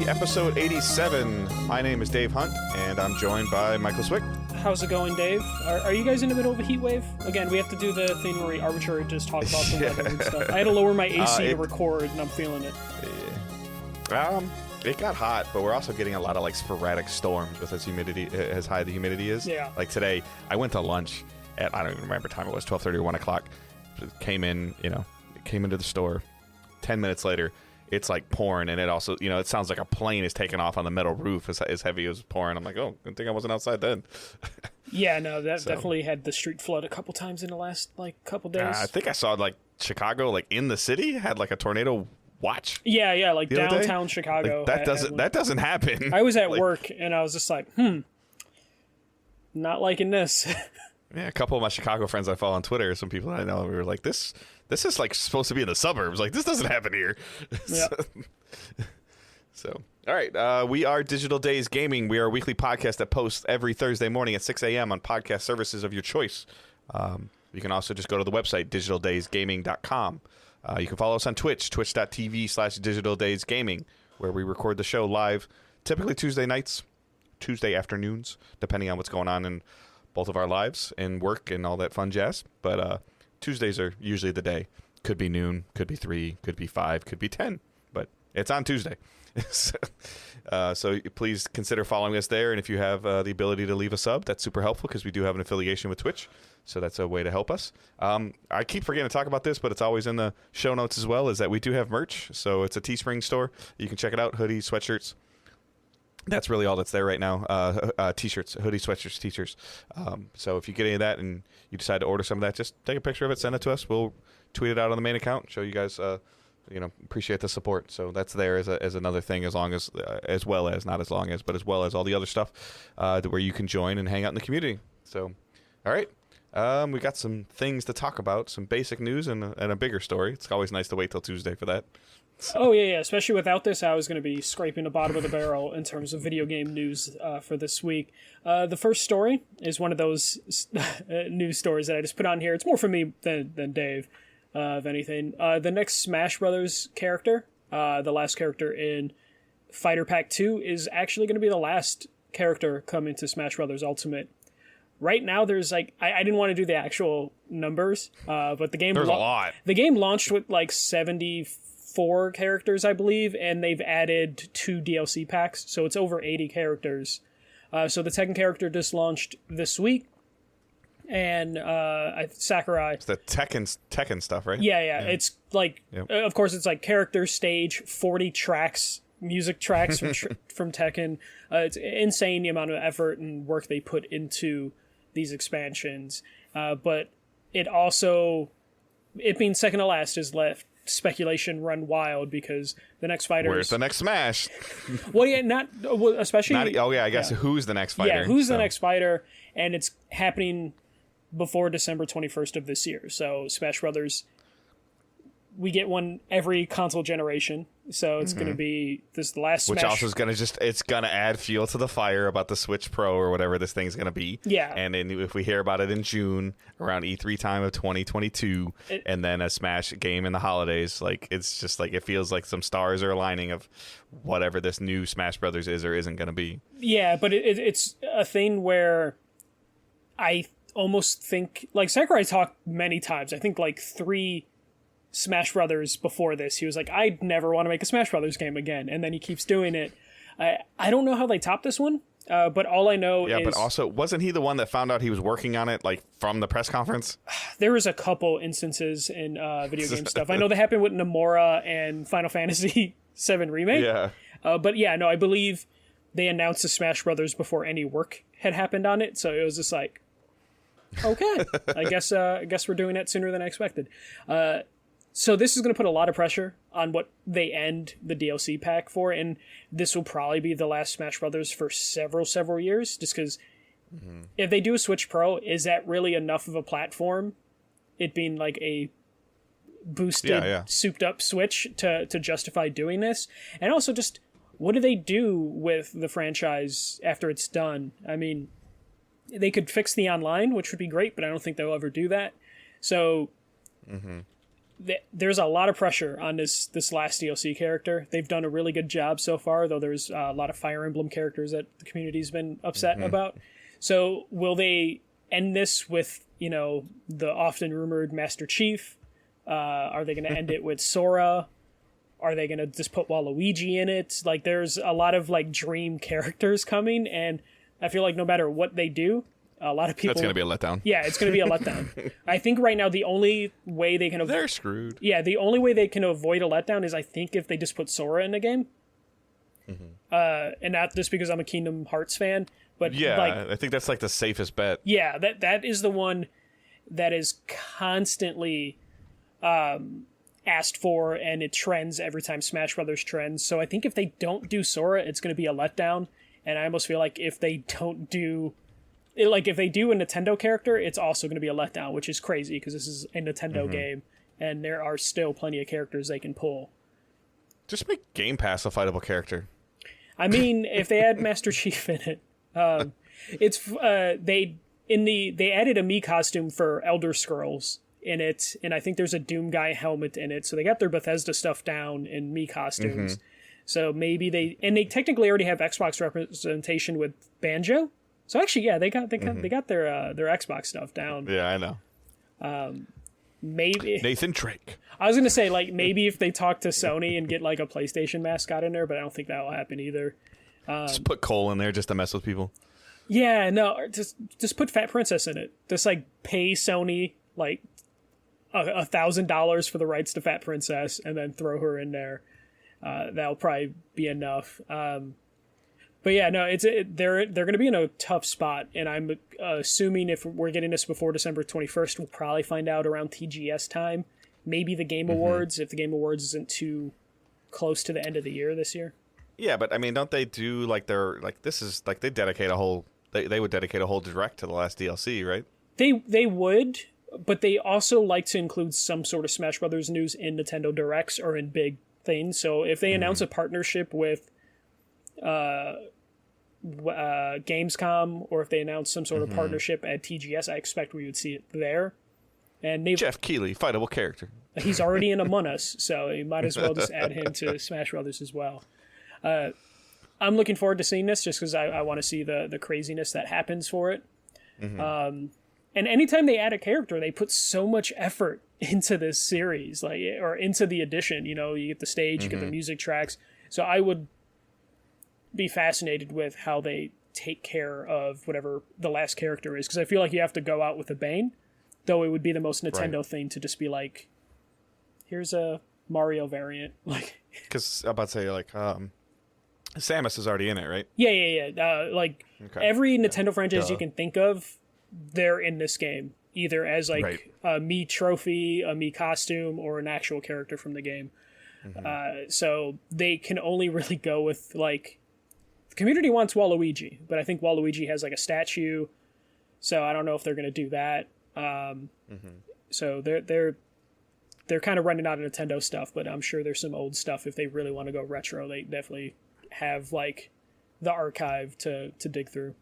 episode 87. My name is Dave Hunt, and I'm joined by Michael Swick. How's it going, Dave? Are you guys in the middle of a heat wave? Again, we have to do the thing where we arbitrarily just talk about the weather and stuff. I had to lower my AC to record, and I'm feeling it. It got hot, but we're also getting a lot of sporadic storms with as high the humidity is. Yeah. Like today, I went to lunch at, I don't even remember what time it was, 12:30 or 1 o'clock. Came into the store. 10 minutes later, it's pouring, and it also, it sounds like a plane is taking off on the metal roof as heavy as pouring. I'm like, oh, good thing I wasn't outside then. Yeah, no, that definitely had the street flood a couple times in the last couple days. I think I saw Chicago in the city had a tornado watch. Yeah, downtown Chicago. That doesn't happen. I was at work and I was just like, not liking this. Yeah, a couple of my Chicago friends I follow on Twitter, some people I know, we were like, this is supposed to be in the suburbs. This doesn't happen here. Yeah. So, all right. We are Digital Days Gaming. We are a weekly podcast that posts every Thursday morning at 6 a.m. on podcast services of your choice. You can also just go to the website, digitaldaysgaming.com. You can follow us on Twitch, twitch.tv/digitaldaysgaming, where we record the show live, typically Tuesday nights, Tuesday afternoons, depending on what's going on in both of our lives and work and all that fun jazz. But Tuesdays are usually the day. Could be noon, could be 3, could be 5, could be 10, but it's on Tuesday. So please consider following us there. And if you have the ability to leave a sub, that's super helpful because we do have an affiliation with Twitch. So that's a way to help us. I keep forgetting to talk about this, but it's always in the show notes as well, is that we do have merch. So it's a Teespring store. You can check it out. Hoodies, sweatshirts. That's really all that's there right now. T-shirts, hoodies, sweatshirts, t-shirts. So if you get any of that and you decide to order some of that, just take a picture of it, send it to us. We'll tweet it out on the main account, show you guys, appreciate the support. So that's there as another thing, as well as all the other stuff where you can join and hang out in the community. So, all right. We got some things to talk about, some basic news and a bigger story. It's always nice to wait till Tuesday for that. So. Oh, yeah. Especially without this, I was going to be scraping the bottom of the barrel in terms of video game news for this week. The first story is one of those news stories that I just put on here. It's more for me than Dave, if anything. The next Smash Brothers character, the last character in Fighter Pack 2, is actually going to be the last character come into Smash Brothers Ultimate. Right now, there's I didn't want to do the actual numbers, but the game there's a lot. The game launched with 74 characters, I believe, and they've added 2 DLC packs, so it's over 80 characters. So the second character just launched this week, and Sakurai. It's the Tekken stuff, right? Yeah. It's of course, it's character stage, 40 tracks. Music tracks from Tekken. It's insane the amount of effort and work they put into these expansions. But it also, it being second to last, has left speculation run wild because the next fighter. Where's the next Smash? Well, yeah, especially. I guess who's the next fighter? Yeah, who's the next fighter? And it's happening before December 21st of this year. So Smash Brothers, we get one every console generation. So it's going to be this last Smash. Which also is going to it's going to add fuel to the fire about the Switch Pro or whatever this thing's going to be. Yeah. And then if we hear about it in June, around E3 time of 2022, and then a Smash game in the holidays, it's just it feels like some stars are aligning of whatever this new Smash Brothers is or isn't going to be. Yeah, but it's a thing where I almost think, Sakurai talked many times, I think 3 Smash Brothers before this. He was like, I'd never want to make a Smash Brothers game again. And then he keeps doing it. I don't know how they top this one, but all I know is... Yeah, but also, wasn't he the one that found out he was working on it, from the press conference? There was a couple instances in video game stuff. I know that happened with Nomura and Final Fantasy VII Remake. Yeah. But yeah, no, I believe they announced the Smash Brothers before any work had happened on it. So it was just okay, I guess we're doing it sooner than I expected. So this is going to put a lot of pressure on what they end the DLC pack for, and this will probably be the last Smash Brothers for several years, just because if they do a Switch Pro, is that really enough of a platform, it being a boosted, souped-up Switch to justify doing this? And also just, what do they do with the franchise after it's done? I mean, they could fix the online, which would be great, but I don't think they'll ever do that. So... there's a lot of pressure on this last DLC character. They've done a really good job so far, though there's a lot of Fire Emblem characters that the community's been upset about. So will they end this with, the often rumored Master Chief? Are they going to end it with Sora? Are they going to just put Waluigi in it? Like, there's a lot of, like, dream characters coming, and I feel like no matter what they do, a lot of people... That's going to be a letdown. Yeah, it's going to be a letdown. I think right now the only way they can... They're screwed. Yeah, the only way they can avoid a letdown is, I think, if they just put Sora in the game. And not just because I'm a Kingdom Hearts fan, but... Yeah, like, I think that's, like, the safest bet. Yeah, that is the one that is constantly... asked for, and it trends every time Smash Brothers trends. So I think if they don't do Sora, it's going to be a letdown. And I almost feel like if they don't do, if they do a Nintendo character, it's also going to be a letdown, which is crazy because this is a Nintendo game, and there are still plenty of characters they can pull. Just make Game Pass a fightable character. I mean, if they add Master Chief in it, they added a Mii costume for Elder Scrolls in it, and I think there's a Doom Guy helmet in it, so they got their Bethesda stuff down in Mii costumes. So maybe they technically already have Xbox representation with Banjo. So actually, yeah, they got their Xbox stuff down. Yeah, I know. Maybe Nathan Drake. I was gonna say, like, maybe if they talk to Sony and get like a PlayStation mascot in there, but I don't think that will happen either. Just put Cole in there just to mess with people. Yeah, no, just put Fat Princess in it. Just like pay Sony like $1,000 for the rights to Fat Princess, and then throw her in there. That'll probably be enough. But yeah, no, they're going to be in a tough spot, and I'm assuming if we're getting this before December 21st, we'll probably find out around TGS time. Maybe the Game Awards, if the Game Awards isn't too close to the end of the year this year. Yeah, but I mean, don't they do like this is like they dedicate a whole they would dedicate a whole direct to the last DLC, right? They would. But they also like to include some sort of Smash Brothers news in Nintendo Directs or in big things. So if they announce a partnership with Gamescom, or if they announce some sort of partnership at TGS, I expect we would see it there. And Jeff Keighley, fightable character. He's already in Among Us, so you might as well just add him to Smash Brothers as well. I'm looking forward to seeing this just because I want to see the craziness that happens for it. And anytime they add a character, they put so much effort into this series, or into the edition. You get the stage, you get the music tracks. So I would be fascinated with how they take care of whatever the last character is, because I feel like you have to go out with a bang, though it would be the most Nintendo thing to just be like, here's a Mario variant. Like, because I'm about to say, like, Samus is already in it, right? Yeah. Every Nintendo franchise you can think of, they're in this game, either as like a Mii trophy, a Mii costume, or an actual character from the game. So they can only really go with, like, the community wants Waluigi, but I think Waluigi has like a statue, so I don't know if they're going to do that. So they're kind of running out of Nintendo stuff, but I'm sure there's some old stuff. If they really want to go retro, they definitely have like the archive to dig through.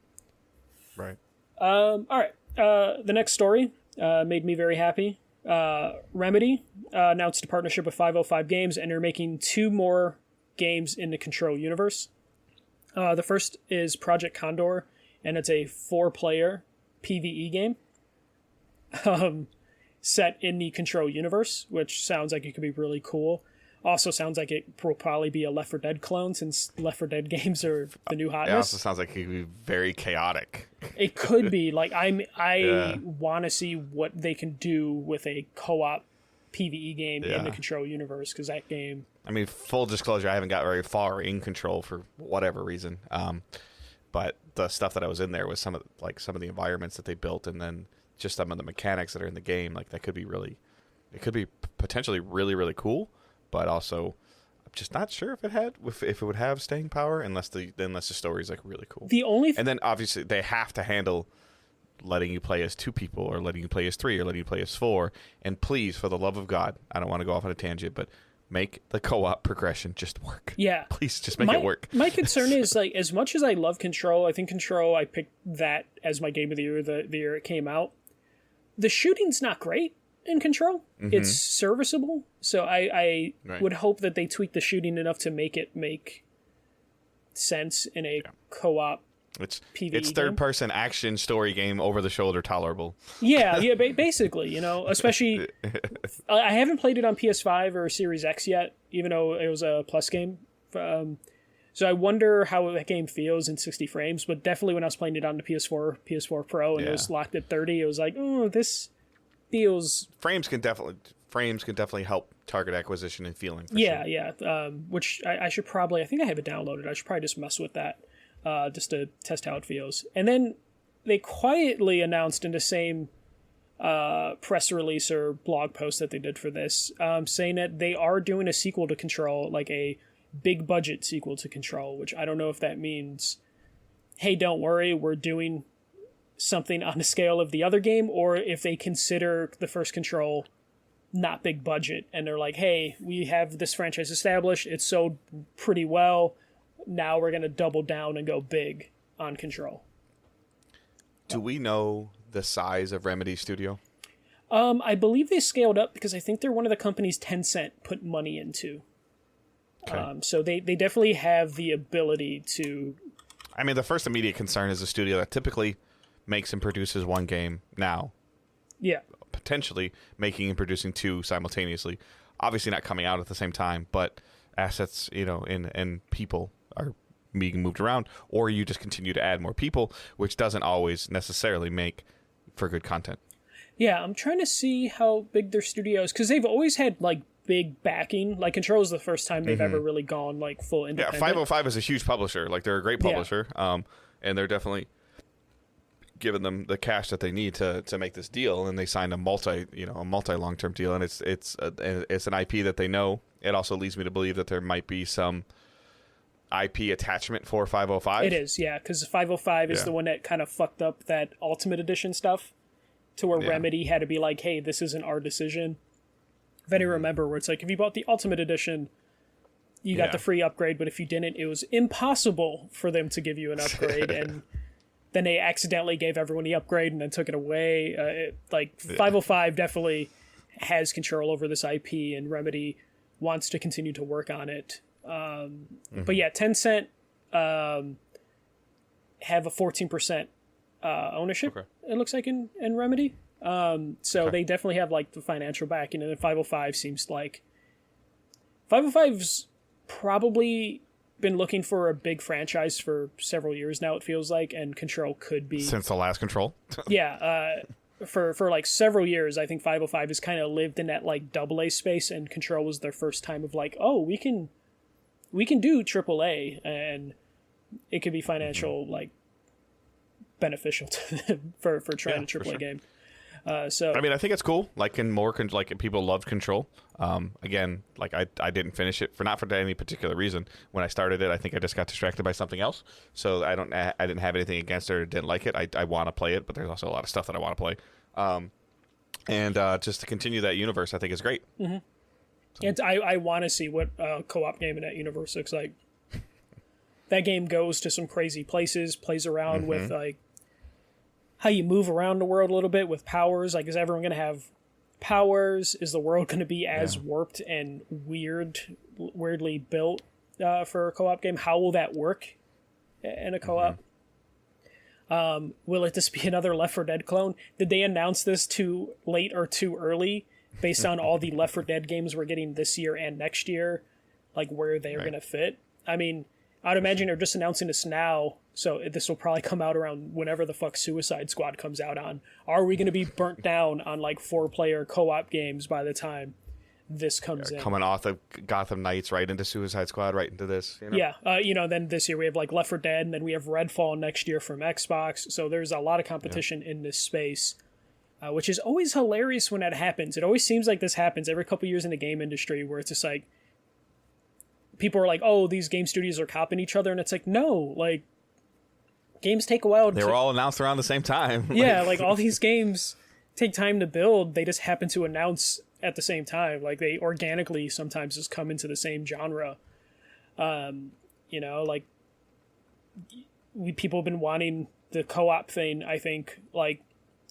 Right. All right. The next story made me very happy. Remedy announced a partnership with 505 Games, and they're making 2 more games in the Control universe. The first is Project Condor, and it's a 4-player PvE game set in the Control universe, which sounds like it could be really cool. Also sounds like it will probably be a Left 4 Dead clone, since Left 4 Dead games are the new hotness. It also sounds like it could be very chaotic. It could be. Like, I want to see what they can do with a co-op PvE game in the Control universe, because that game... I mean, full disclosure, I haven't got very far in Control for whatever reason. But the stuff that I was in there was some of the environments that they built, and then just some of the mechanics that are in the game. Like, that could be potentially really, really cool. But also, I'm just not sure if it would have staying power unless the story is like really cool. And then obviously they have to handle letting you play as 2 people, or letting you play as 3, or letting you play as 4. And please, for the love of God, I don't want to go off on a tangent, but make the co-op progression just work. Yeah, please just make it work. My concern is, like, as much as I love Control, I think Control, I picked that as my game of the year the year it came out. The shooting's not great. in Control. It's serviceable, so I Right. would hope that they tweak the shooting enough to make it make sense in a co-op It's PvE it's third person action story game over the shoulder tolerable. Yeah, basically, you know, especially I haven't played it on PS5 or Series X yet, even though it was a Plus game. So I wonder how that game feels in 60 frames, but definitely when I was playing it on the PS4 Pro, and it was locked at 30, it was like, oh, this feels... Frames can definitely help target acquisition and feeling. For Yeah, sure. yeah. Which I should probably... I think I have it downloaded. I should probably just mess with that just to test how it feels. And then they quietly announced in the same press release or blog post that they did for this, saying that they are doing a sequel to Control, like a big budget sequel to Control, which I don't know if that means, hey, don't worry, we're doing something on the scale of the other game, or if they consider the first Control not big budget and they're like, hey, we have this franchise established, it's sold pretty well, now we're going to double down and go big on Control. Do we know the size of Remedy Studio? I believe they scaled up because I think they're one of the companies Tencent put money into. Okay. So they definitely have the ability to... I mean, the first immediate concern is a studio that typically makes and produces one game now. Yeah. Potentially making and producing two simultaneously. Obviously not coming out at the same time, but assets, you know, and people are being moved around, or you just continue to add more people, which doesn't always necessarily make for good content. Yeah, I'm trying to see how big their studio is, because they've always had, like, big backing. Like, Control is the first time they've ever really gone, like, full independent. Yeah, 505 is a huge publisher. Like, they're a great publisher, and they're definitely giving them the cash that they need to make this deal, and they signed a multi long-term deal, and it's an IP that they know. It also leads me to believe that there might be some IP attachment for 505. It is, yeah, because 505 is the one that kind of fucked up that Ultimate Edition stuff, to where Remedy had to be like, hey, this isn't our decision. If I remember, where it's like, if you bought the Ultimate Edition, you got the free upgrade, but if you didn't, it was impossible for them to give you an upgrade, and then they accidentally gave everyone the upgrade and then took it away. 505 definitely has control over this IP, and Remedy wants to continue to work on it. But yeah, Tencent have a 14% ownership, it looks like, in Remedy. So they definitely have, like, the financial backing, and then 505 seems like... 505's probably been looking for a big franchise for several years now, it feels like, and Control could be... Since the last Control? For like several years, I think 505 has kind of lived in that, like, AA space, and Control was their first time of, like, oh, we can do AAA, and it could be financial, like, beneficial to them for trying a AAA game. So I mean, I think it's cool. Like, people loved Control. Again, like, I didn't finish it not for any particular reason. When I started it, I think I just got distracted by something else. So I didn't have anything against it or didn't like it. I want to play it, but there's also a lot of stuff that I want to play. And just to continue that universe, I think is great. Mm-hmm. So. And I want to see what a co-op game in that universe looks like. That game goes to some crazy places, plays around with, like, how you move around the world a little bit with powers. Like, is everyone going to have powers? Is the world going to be as warped and weirdly built for a co-op game? How will that work in a co-op? Will it just be another Left 4 Dead clone? Did they announce this too late or too early based on all the Left 4 Dead games we're getting this year and next year? Like, where they're going to fit? I mean, I'd imagine they're just announcing this now, so this will probably come out around whenever the fuck Suicide Squad comes out on. Are we going to be burnt down on, like, 4-player co-op games by the time this comes in? Coming off of Gotham Knights right into Suicide Squad, right into this. You know? Yeah, then this year we have, like, Left 4 Dead, and then we have Redfall next year from Xbox, so there's a lot of competition in this space, which is always hilarious when that happens. It always seems like this happens every couple years in the game industry, where it's just like, people are like, oh, these game studios are copying each other, and it's like, no, like, games take a while. They were all announced around the same time. Yeah, like, all these games take time to build. They just happen to announce at the same time. Like, they organically sometimes just come into the same genre. Like, people have been wanting the co-op thing, I think, like,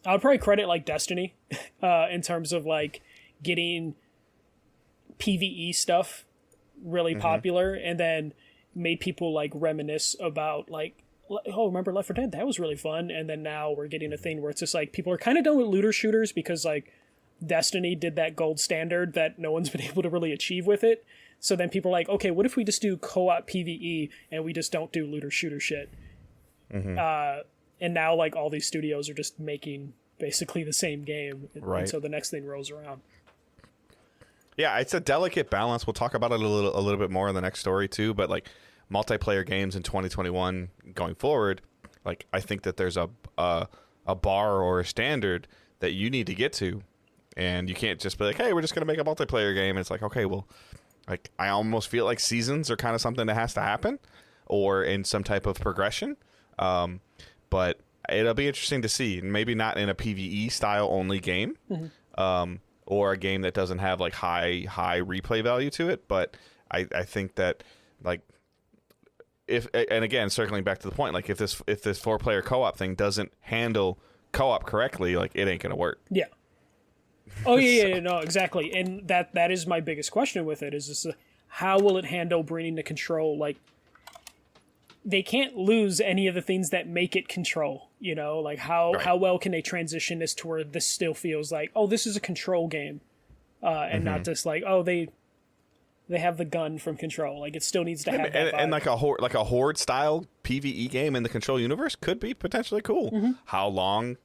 I would probably credit like Destiny in terms of like getting PvE stuff really popular, and then made people like reminisce about like, oh, remember Left 4 Dead? That was really fun. And then now we're getting a thing where it's just like people are kind of done with looter shooters because like Destiny did that gold standard that no one's been able to really achieve with it. So then people are like, okay, what if we just do co-op PvE and we just don't do looter shooter shit? And now like all these studios are just making basically the same game until the next thing rolls around. Yeah, it's a delicate balance. We'll talk about it a little bit more in the next story too. But like multiplayer games in 2021 going forward, like I think that there's a bar or a standard that you need to get to, and you can't just be like, hey, we're just gonna make a multiplayer game. And it's like, okay, well, like I almost feel like seasons are kind of something that has to happen, or in some type of progression. But it'll be interesting to see. Maybe not in a PvE style only game. Or a game that doesn't have like high replay value to it, but I think that like if, and again circling back to the point, like if this 4-player co-op thing doesn't handle co-op correctly, like it ain't gonna work. Yeah. Oh yeah, no, exactly, and that is my biggest question with it is just how will it handle bringing the control? Like they can't lose any of the things that make it Control, you know, like how well can they transition this to where this still feels like, oh, this is a Control game, and not just like, oh, they have the gun from Control. Like it still needs to have that vibe. And like a horde style PvE game in the Control universe could be potentially cool. How long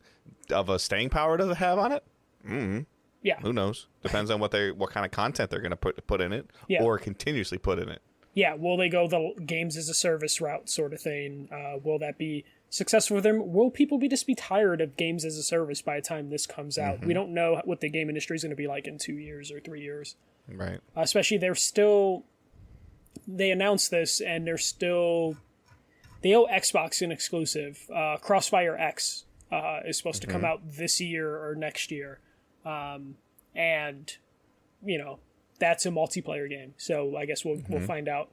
of a staying power does it have on it? Yeah, who knows? Depends on what kind of content they're going to put in it, or continuously put in it. Yeah, will they go the games as a service route sort of thing? Will that be successful for them? Will people just be tired of games as a service by the time this comes out? We don't know what the game industry is going to be like in 2 years or 3 years. Right. Especially they announced this and they owe Xbox an exclusive. Crossfire X is supposed to come out this year or next year. And, you know, that's a multiplayer game. So I guess we'll find out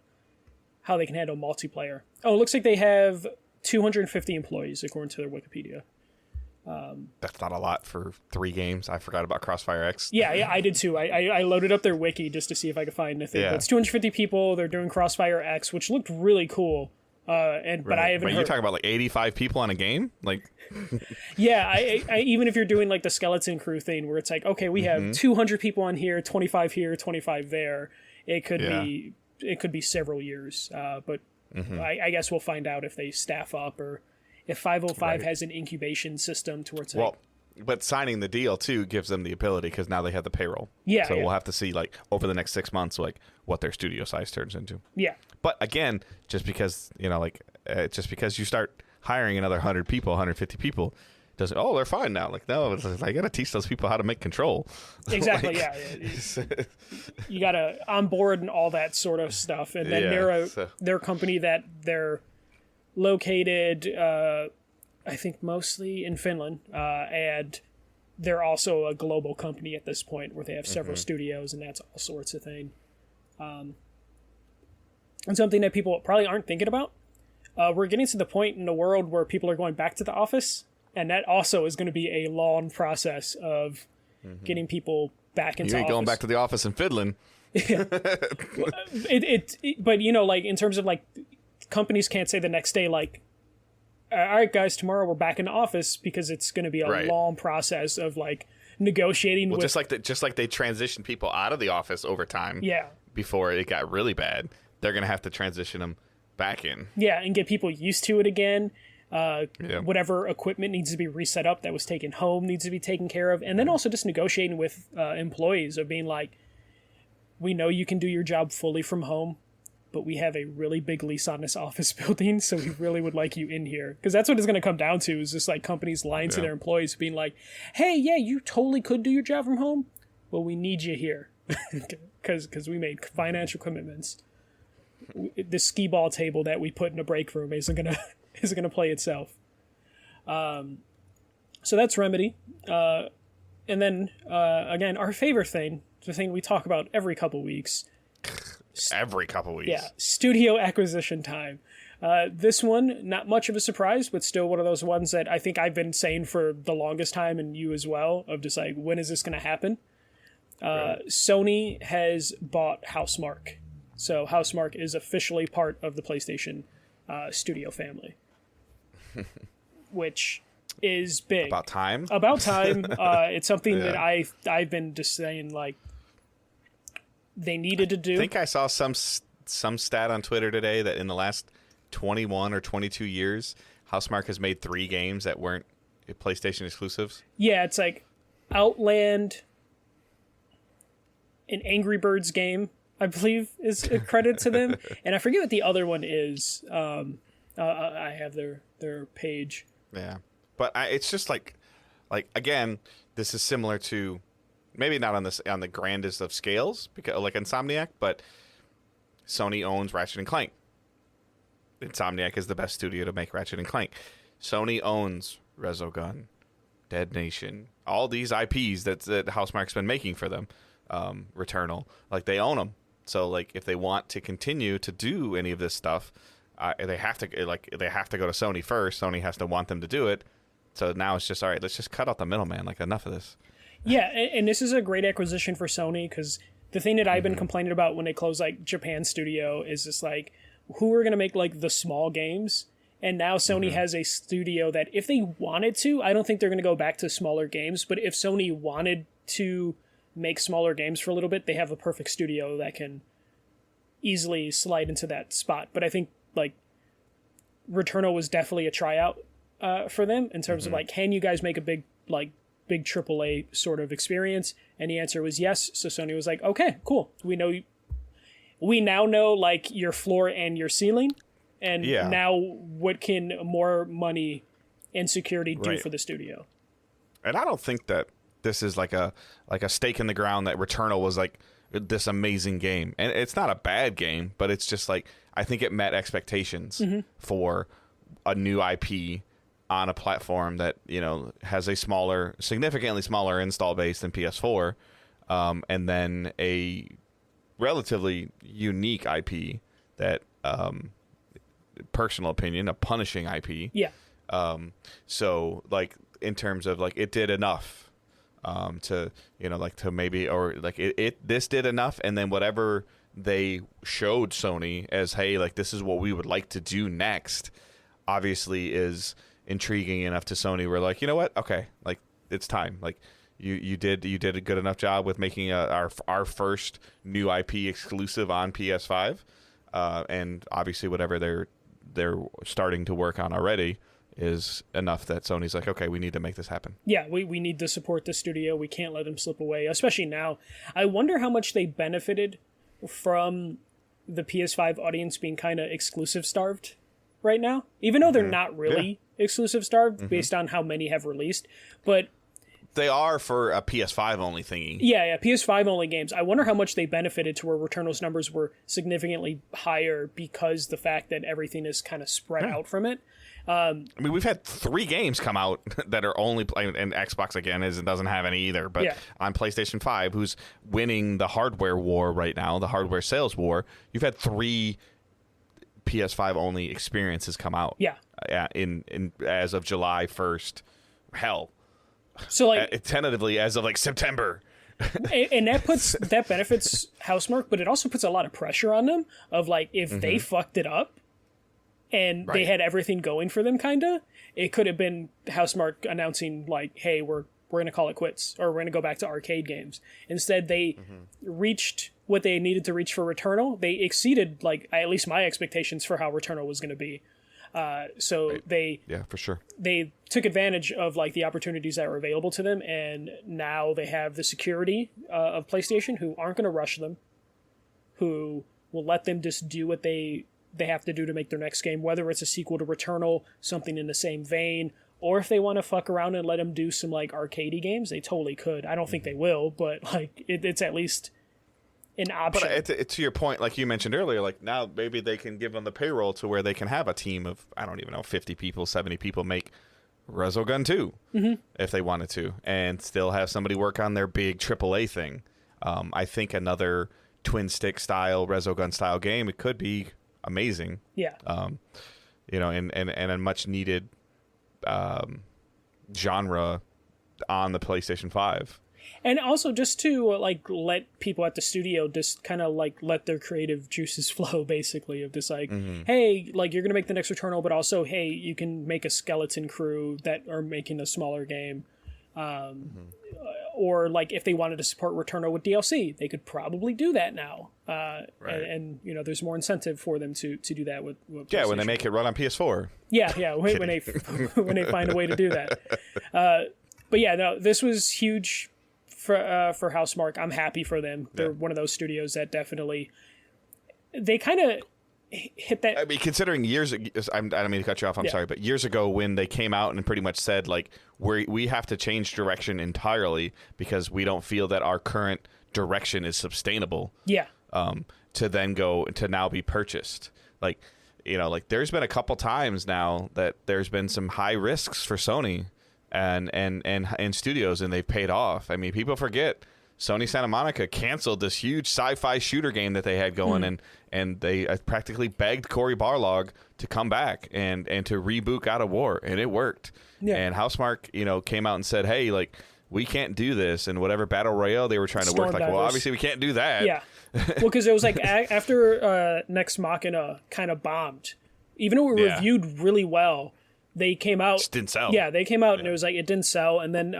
how they can handle multiplayer. Oh, it looks like they have 250 employees according to their Wikipedia. That's not a lot for 3 games. I forgot about Crossfire X. Yeah, I did too. I loaded up their wiki just to see if I could find anything. Yeah. But it's 250 people. They're doing Crossfire X, which looked really cool. But I haven't. But you're talking about like 85 people on a game, like. Yeah, I even if you're doing like the skeleton crew thing, where it's like, okay, we have 200 people on here, 25 here, 25 there. It could be several years. But I guess we'll find out if they staff up or if 505 has an incubation system to where it's like. But signing the deal too gives them the ability because now they have the payroll. Yeah. So we'll have to see like over the next 6 months like what their studio size turns into. Yeah. But again, just because just because you start hiring another 100 people, 150 people, doesn't they're fine now. Like no, it's like, I got to teach those people how to make Control. Exactly. You got to onboard and all that sort of stuff, and then they're a company that they're located. I think mostly in Finland, and they're also a global company at this point where they have several studios and that's all sorts of thing. And something that people probably aren't thinking about, we're getting to the point in the world where people are going back to the office, and that also is going to be a long process of getting people back into office. You ain't going back to the office in Finland. But, you know, like in terms of like companies can't say the next day, like, all right, guys, tomorrow we're back in the office, because it's going to be a long process of like negotiating. Well, just like they transition people out of the office over time. Yeah. Before it got really bad, they're going to have to transition them back in. Yeah, and get people used to it again. Whatever equipment needs to be reset up that was taken home needs to be taken care of, and then also just negotiating with employees of being like, we know you can do your job fully from home, but we have a really big lease on this office building, so we really would like you in here. Because that's what it's going to come down to, is just like companies lying to their employees, being like, hey, yeah, you totally could do your job from home, but we need you here because we made financial commitments. The skee ball table that we put in a break room isn't gonna play itself. So that's Remedy. And then again, our favorite thing, the thing we talk about every couple weeks. Every couple weeks. Yeah, studio acquisition time. This one, not much of a surprise, but still one of those ones that I think I've been saying for the longest time, and you as well, of just like, when is this going to happen? Sony has bought Housemarque. So Housemarque is officially part of the PlayStation studio family, which is big. About time. It's something that I've been just saying, like, they needed to do. I think I saw some stat on Twitter today that in the last 21 or 22 years, Housemarque has made 3 games that weren't PlayStation exclusives. Yeah, it's like Outland, an Angry Birds game, I believe, is a credit to them, and I forget what the other one is. I have their page. Yeah, but it's just like again, this is similar to, maybe not on the grandest of scales, because like Insomniac, but Sony owns Ratchet and Clank. Insomniac is the best studio to make Ratchet and Clank. Sony owns Resogun, Dead Nation, all these IPs that Housemarque's been making for them. Returnal, like, they own them. So like, if they want to continue to do any of this stuff, they have to go to Sony first. Sony has to want them to do it. So now it's just, all right, let's just cut out the middleman. Like, enough of this. Yeah, and this is a great acquisition for Sony, because the thing that I've been complaining about when they close like Japan studio is just like, who are going to make like the small games? And now Sony has a studio that, if they wanted to, I don't think they're going to go back to smaller games, but if Sony wanted to make smaller games for a little bit, they have a perfect studio that can easily slide into that spot. But I think like Returnal was definitely a tryout for them in terms of like, can you guys make a big AAA sort of experience? And the answer was yes. So Sony was like, okay, cool. We now know like your floor and your ceiling, and now what can more money and security do for the studio? And I don't think that this is like a stake in the ground that Returnal was like this amazing game. And it's not a bad game, but it's just like, I think it met expectations for a new IP on a platform that, you know, has a significantly smaller install base than PS4, and then a relatively unique IP that, personal opinion, a punishing IP. Yeah. So like, in terms of like, it did enough to, you know, like, to maybe, or like this did enough, and then whatever they showed Sony as, hey, like, this is what we would like to do next, obviously is intriguing enough to Sony. We're like, you know what? Okay, like, it's time. Like, you did a good enough job with making our first new IP exclusive on PS5, and obviously whatever they're starting to work on already is enough that Sony's like, okay, we need to make this happen. Yeah, we need to support the studio. We can't let them slip away, especially now. I wonder how much they benefited from the PS5 audience being kind of exclusive starved right now, even though they're not really exclusive starved based on how many have released, but they are for a PS5 only thingy. Yeah, PS5 only games. I wonder how much they benefited to where Returnal's numbers were significantly higher because the fact that everything is kind of spread out from it. I mean, we've had 3 games come out that are only playing, and Xbox again doesn't have any either. But on PlayStation 5, who's winning the hardware war right now, the hardware sales war, you've had 3 PS5 only experiences come out. Yeah. In as of July 1st. Hell. So like tentatively as of like September. And that benefits Housemarque, but it also puts a lot of pressure on them of like, if they fucked it up and they had everything going for them, kinda, it could have been Housemarque announcing like, hey, we're going to call it quits, or we're going to go back to arcade games. Instead, they reached what they needed to reach for Returnal. They exceeded like at least my expectations for how Returnal was going to be. They for sure, they took advantage of like the opportunities that were available to them, and now they have the security of PlayStation, who aren't going to rush them, who will let them just do what they have to do to make their next game, whether it's a sequel to Returnal, something in the same vein, or if they want to fuck around and let them do some like arcadey games, they totally could. I don't think they will, but like it's at least an option. But to your point, like you mentioned earlier, like now maybe they can give them the payroll to where they can have a team of, I don't even know, 50 people, 70 people make Resogun 2 if they wanted to, and still have somebody work on their big AAA thing. I think another twin stick style Resogun style game, it could be amazing. Yeah. You know, and a much needed genre on the PlayStation 5. And also just to like let people at the studio just kind of like let their creative juices flow, basically, of just like, hey, like you're gonna make the next Returnal, but also, hey, you can make a Skeleton Crew that are making a smaller game. Or like if they wanted to support Returnal with DLC, they could probably do that now. Right. And you know, there's more incentive for them to do that with when they make it run on PS4. Yeah, when they when they find a way to do that. But yeah, no, this was huge for Housemarque. I'm happy for them. They're one of those studios that definitely they kind of hit that. I mean, considering years, I don't mean to cut you off. I'm sorry, but years ago when they came out and pretty much said like we have to change direction entirely because we don't feel that our current direction is sustainable. Yeah. To then go to now be purchased. Like, you know, like there's been a couple times now that there's been some high risks for Sony and studios, and they've paid off. I mean, people forget Sony Santa Monica canceled this huge sci-fi shooter game that they had going, and they practically begged Cory Barlog to come back and to reboot God of War, and it worked. Yeah. And Housemarque, you know, came out and said, hey, like, we can't do this, and whatever Battle Royale they were trying to work, like, well, obviously we can't do that. Yeah. Well, because it was like after Next Machina kind of bombed, even though it reviewed really well, they came out. Just didn't sell. Yeah, they came out and it was like it didn't sell, and then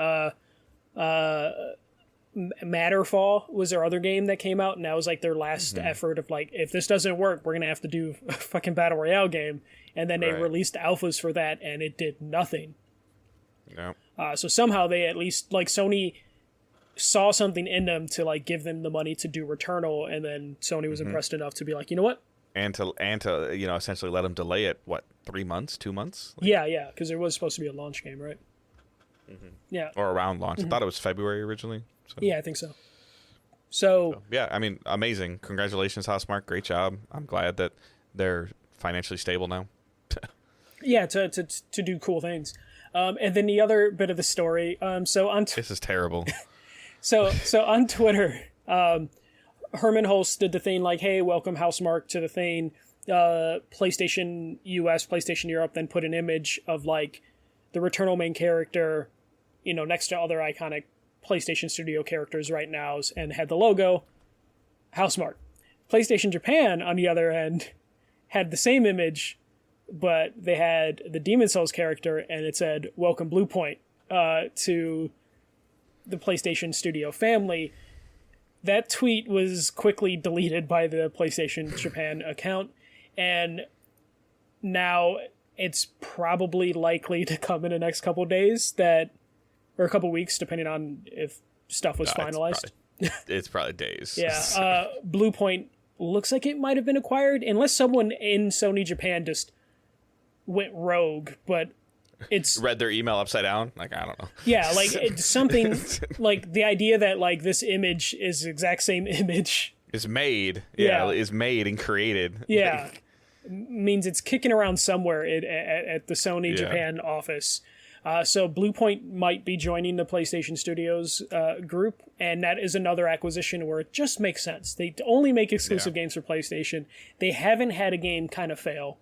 Matterfall was their other game that came out, and that was like their last effort of like, if this doesn't work, we're gonna have to do a fucking Battle Royale game, and then they released alphas for that, and it did nothing. No. So somehow they at least like Sony saw something in them to like give them the money to do Returnal, and then Sony was impressed enough to be like, you know what? And to you know, essentially let them delay it, what, 3 months, 2 months? Like, yeah, because it was supposed to be a launch game, right? Yeah. Or around launch. I thought it was February originally. So. Yeah, I think so. So yeah, I mean, amazing. Congratulations, Housemarque. Great job. I'm glad that they're financially stable now. Yeah, to do cool things. And then the other bit of the story. So on this is terrible. So on Twitter, Herman Hulst did the thing like, hey, welcome Housemarque to the thing. PlayStation US, PlayStation Europe, then put an image of like the Returnal main character, you know, next to other iconic PlayStation Studio characters right now, and had the logo Housemarque. PlayStation Japan, on the other end, had the same image, but they had the Demon's Souls character, and it said, welcome Bluepoint to the PlayStation Studio family. That tweet was quickly deleted by the PlayStation Japan account, and now it's probably likely to come in the next couple days or a couple weeks, depending on if stuff was finalized. It's probably days. Yeah. Bluepoint looks like it might have been acquired, unless someone in Sony Japan just went rogue, but it's read their email upside down. Like, I don't know. Yeah, like it's something like the idea that like this image is the exact same image is made. Yeah, is made and created. Yeah, means it's kicking around somewhere at the Sony Japan office. So Bluepoint might be joining the PlayStation Studios group, and that is another acquisition where it just makes sense. They only make exclusive games for PlayStation. They haven't had a game kind of fail.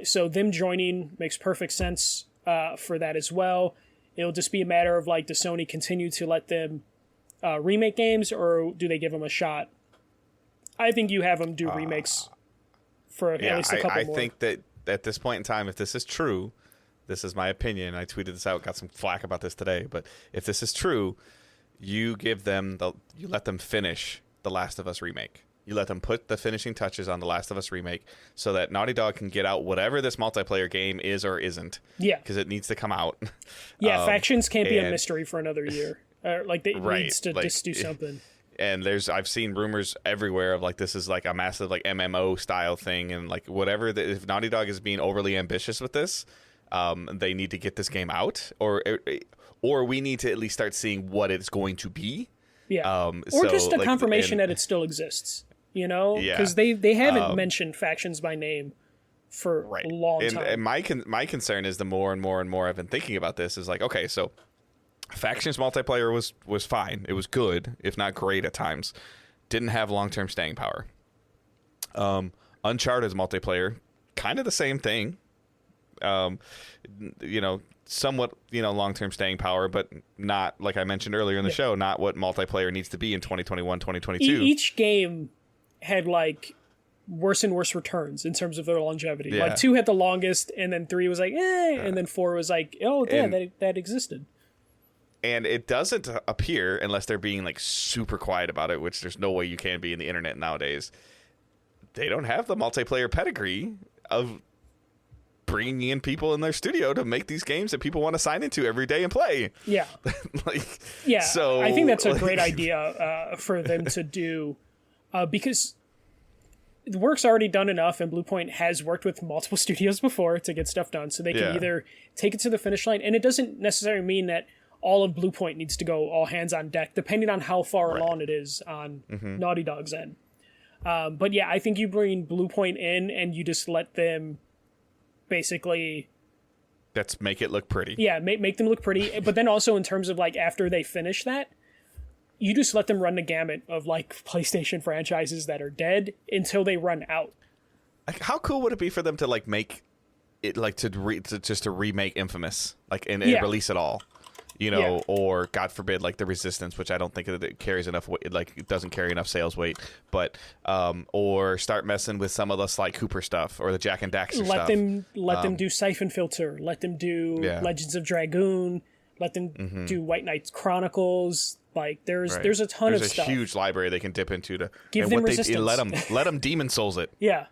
So them joining makes perfect sense for that as well. It'll just be a matter of like, does Sony continue to let them remake games, or do they give them a shot? I think you have them do remakes for at least a couple more. I think that at this point in time, if this is true, this is my opinion. I tweeted this out, got some flack about this today. But if this is true, you give them you let them finish the Last of Us remake. You let them put the finishing touches on the Last of Us remake so that Naughty Dog can get out whatever this multiplayer game is or isn't. Yeah, because it needs to come out. Yeah, factions can't be a mystery for another year. Like it needs to just do something. And I've seen rumors everywhere of like this is like a massive like MMO style thing, and like whatever. If Naughty Dog is being overly ambitious with this. They need to get this game out, or we need to at least start seeing what it's going to be. Yeah, or just a confirmation that it still exists. You know, because they haven't mentioned factions by name for a long time. And my concern is the more and more and more I've been thinking about this is like, okay, so factions multiplayer was fine, it was good, if not great at times. Didn't have long-term staying power. Uncharted's multiplayer, kind of the same thing. Somewhat, long-term staying power, but not, like I mentioned earlier in the show, not what multiplayer needs to be in 2021, 2022. Each game had, like, worse and worse returns in terms of their longevity. Yeah. Like, 2 had the longest, and then 3 was like, and then 4 was like, oh, damn, that existed. And it doesn't appear, unless they're being, like, super quiet about it, which there's no way you can be in the internet nowadays, they don't have the multiplayer pedigree of bringing in people in their studio to make these games that people want to sign into every day and play. Yeah. So I think that's a great idea for them to do, because the work's already done enough, and Bluepoint has worked with multiple studios before to get stuff done, so they can either take it to the finish line, and it doesn't necessarily mean that all of Bluepoint needs to go all hands on deck, depending on how far along it is on Naughty Dog's end. But yeah, I think you bring Bluepoint in and you just let them basically... Let's make it look pretty. Yeah, make them look pretty. But then also in terms of, like, after they finish that, you just let them run the gamut of, like, PlayStation franchises that are dead until they run out. Like, how cool would it be for them to, like, make it, like, to remake Infamous, like, and release it all? Or God forbid, like the Resistance, which I don't think it carries enough weight, like it doesn't carry enough sales weight, but or start messing with some of the Sly Cooper stuff or the Jack and Daxter stuff. Let them do Siphon Filter. Let them do Legends of Dragoon. Let them do White Knight Chronicles. Like there's a ton of stuff. There's a huge library they can dip into to give them Resistance. Let them Demon Souls it. Yeah.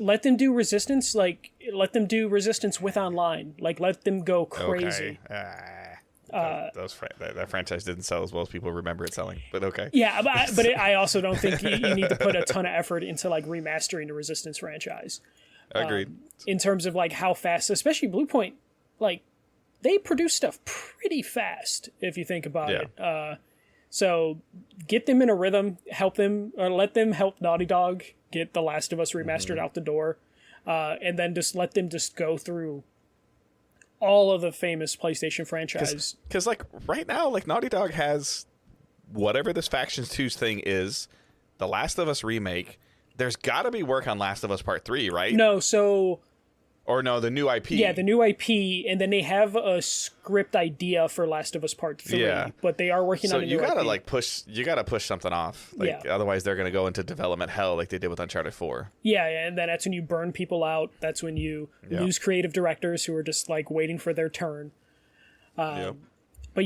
Let them do Resistance. Like let them do Resistance with online. Like let them go crazy. Okay. That franchise didn't sell as well as people remember it selling, but okay. Yeah, but I also don't think you need to put a ton of effort into like remastering the Resistance franchise. Agreed. In terms of like how fast, especially Bluepoint, like they produce stuff pretty fast if you think about it. So get them in a rhythm, help them, or let them help Naughty Dog get The Last of Us remastered out the door, and then just let them just go through all of the famous PlayStation franchise. Because like right now, like Naughty Dog has whatever this Factions 2 thing is, The Last of Us remake. There's got to be work on Last of Us Part 3, right? No, so... Or no, the new IP. Yeah, the new IP, and then they have a script idea for Last of Us Part 3, but they are working on a new IP. So you gotta push something off. Otherwise they're gonna go into development hell like they did with Uncharted 4. Yeah, and then that's when you burn people out. That's when you lose creative directors who are just like waiting for their turn. But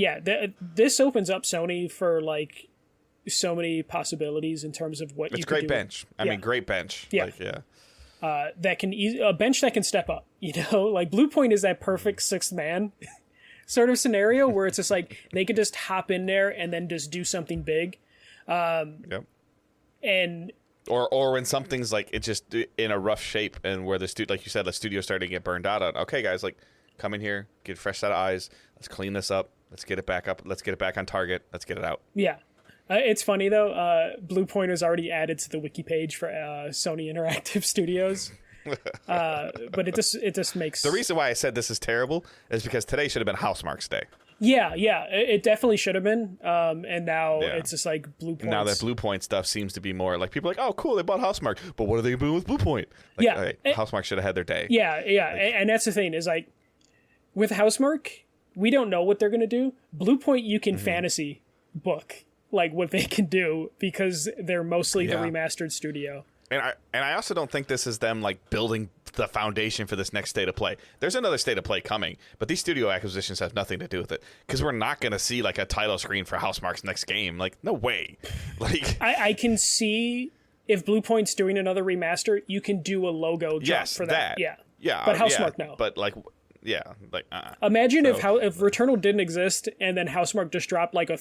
yeah, this opens up Sony for like so many possibilities in terms of what you can do. It's great bench. I mean, great bench. Yeah. That can a bench that can step up, like Bluepoint is that perfect sixth man sort of scenario where it's just like they could just hop in there and then just do something big. And or when something's like it's just in a rough shape and where like you said, the studio's starting to get burned out on. Okay, guys, like come in here, get a fresh set of eyes. Let's clean this up. Let's get it back up. Let's get it back on target. Let's get it out. Yeah. It's funny, though. Bluepoint was already added to the wiki page for Sony Interactive Studios. But it just makes... The reason why I said this is terrible is because today should have been Housemarque's day. Yeah. It definitely should have been. And now it's just like Bluepoint. Now that Bluepoint stuff seems to be more... Like, people are like, oh, cool, they bought Housemarque. But what are they doing with Bluepoint? Like, Housemarque should have had their day. Yeah. And that's the thing, is like, with Housemarque, we don't know what they're going to do. Bluepoint, you can fantasy book like what they can do because they're mostly the remastered studio. And I also don't think this is them like building the foundation for this next state of play. There's another state of play coming, but these studio acquisitions have nothing to do with it because we're not going to see like a title screen for Housemarque's next game. Like, no way. Like I can see if Bluepoint's doing another remaster, you can do a logo drop for that. Yeah. But Housemarque no. But like. Yeah, like imagine if Returnal didn't exist and then Housemarque just dropped like a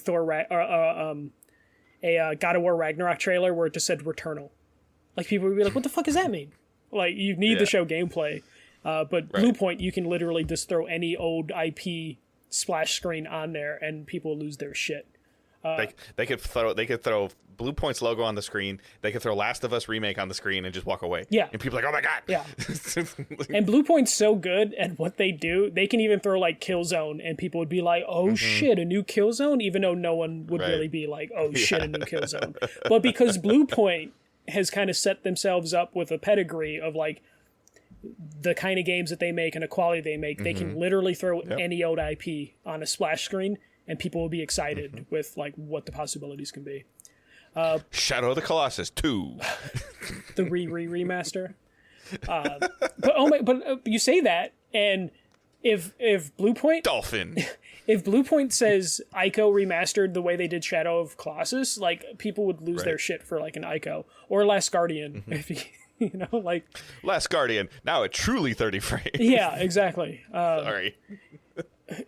God of War Ragnarok trailer where it just said Returnal. Like people would be like, "What the fuck does that mean?" Like you need to show gameplay, but Bluepoint you can literally just throw any old IP splash screen on there and people lose their shit. They could throw Blue Point's logo on the screen. They could throw Last of Us remake on the screen and just walk away. Yeah. And people are like, oh my god. Yeah. And Blue Point's so good at what they do. They can even throw like Killzone, and people would be like, oh shit, a new Killzone, even though no one would really be like, oh shit, a new Killzone. But because Blue Point has kind of set themselves up with a pedigree of like the kind of games that they make and the quality they make, they can literally throw any old IP on a splash screen, and people will be excited with like what the possibilities can be. Shadow of the Colossus 2. The remaster. But you say that, and if Blue Point Dolphin. If Blue Point says Ico remastered the way they did Shadow of Colossus, like people would lose their shit for like an Ico or Last Guardian. If you know, like Last Guardian, now at truly 30 frames. Yeah, exactly. Sorry.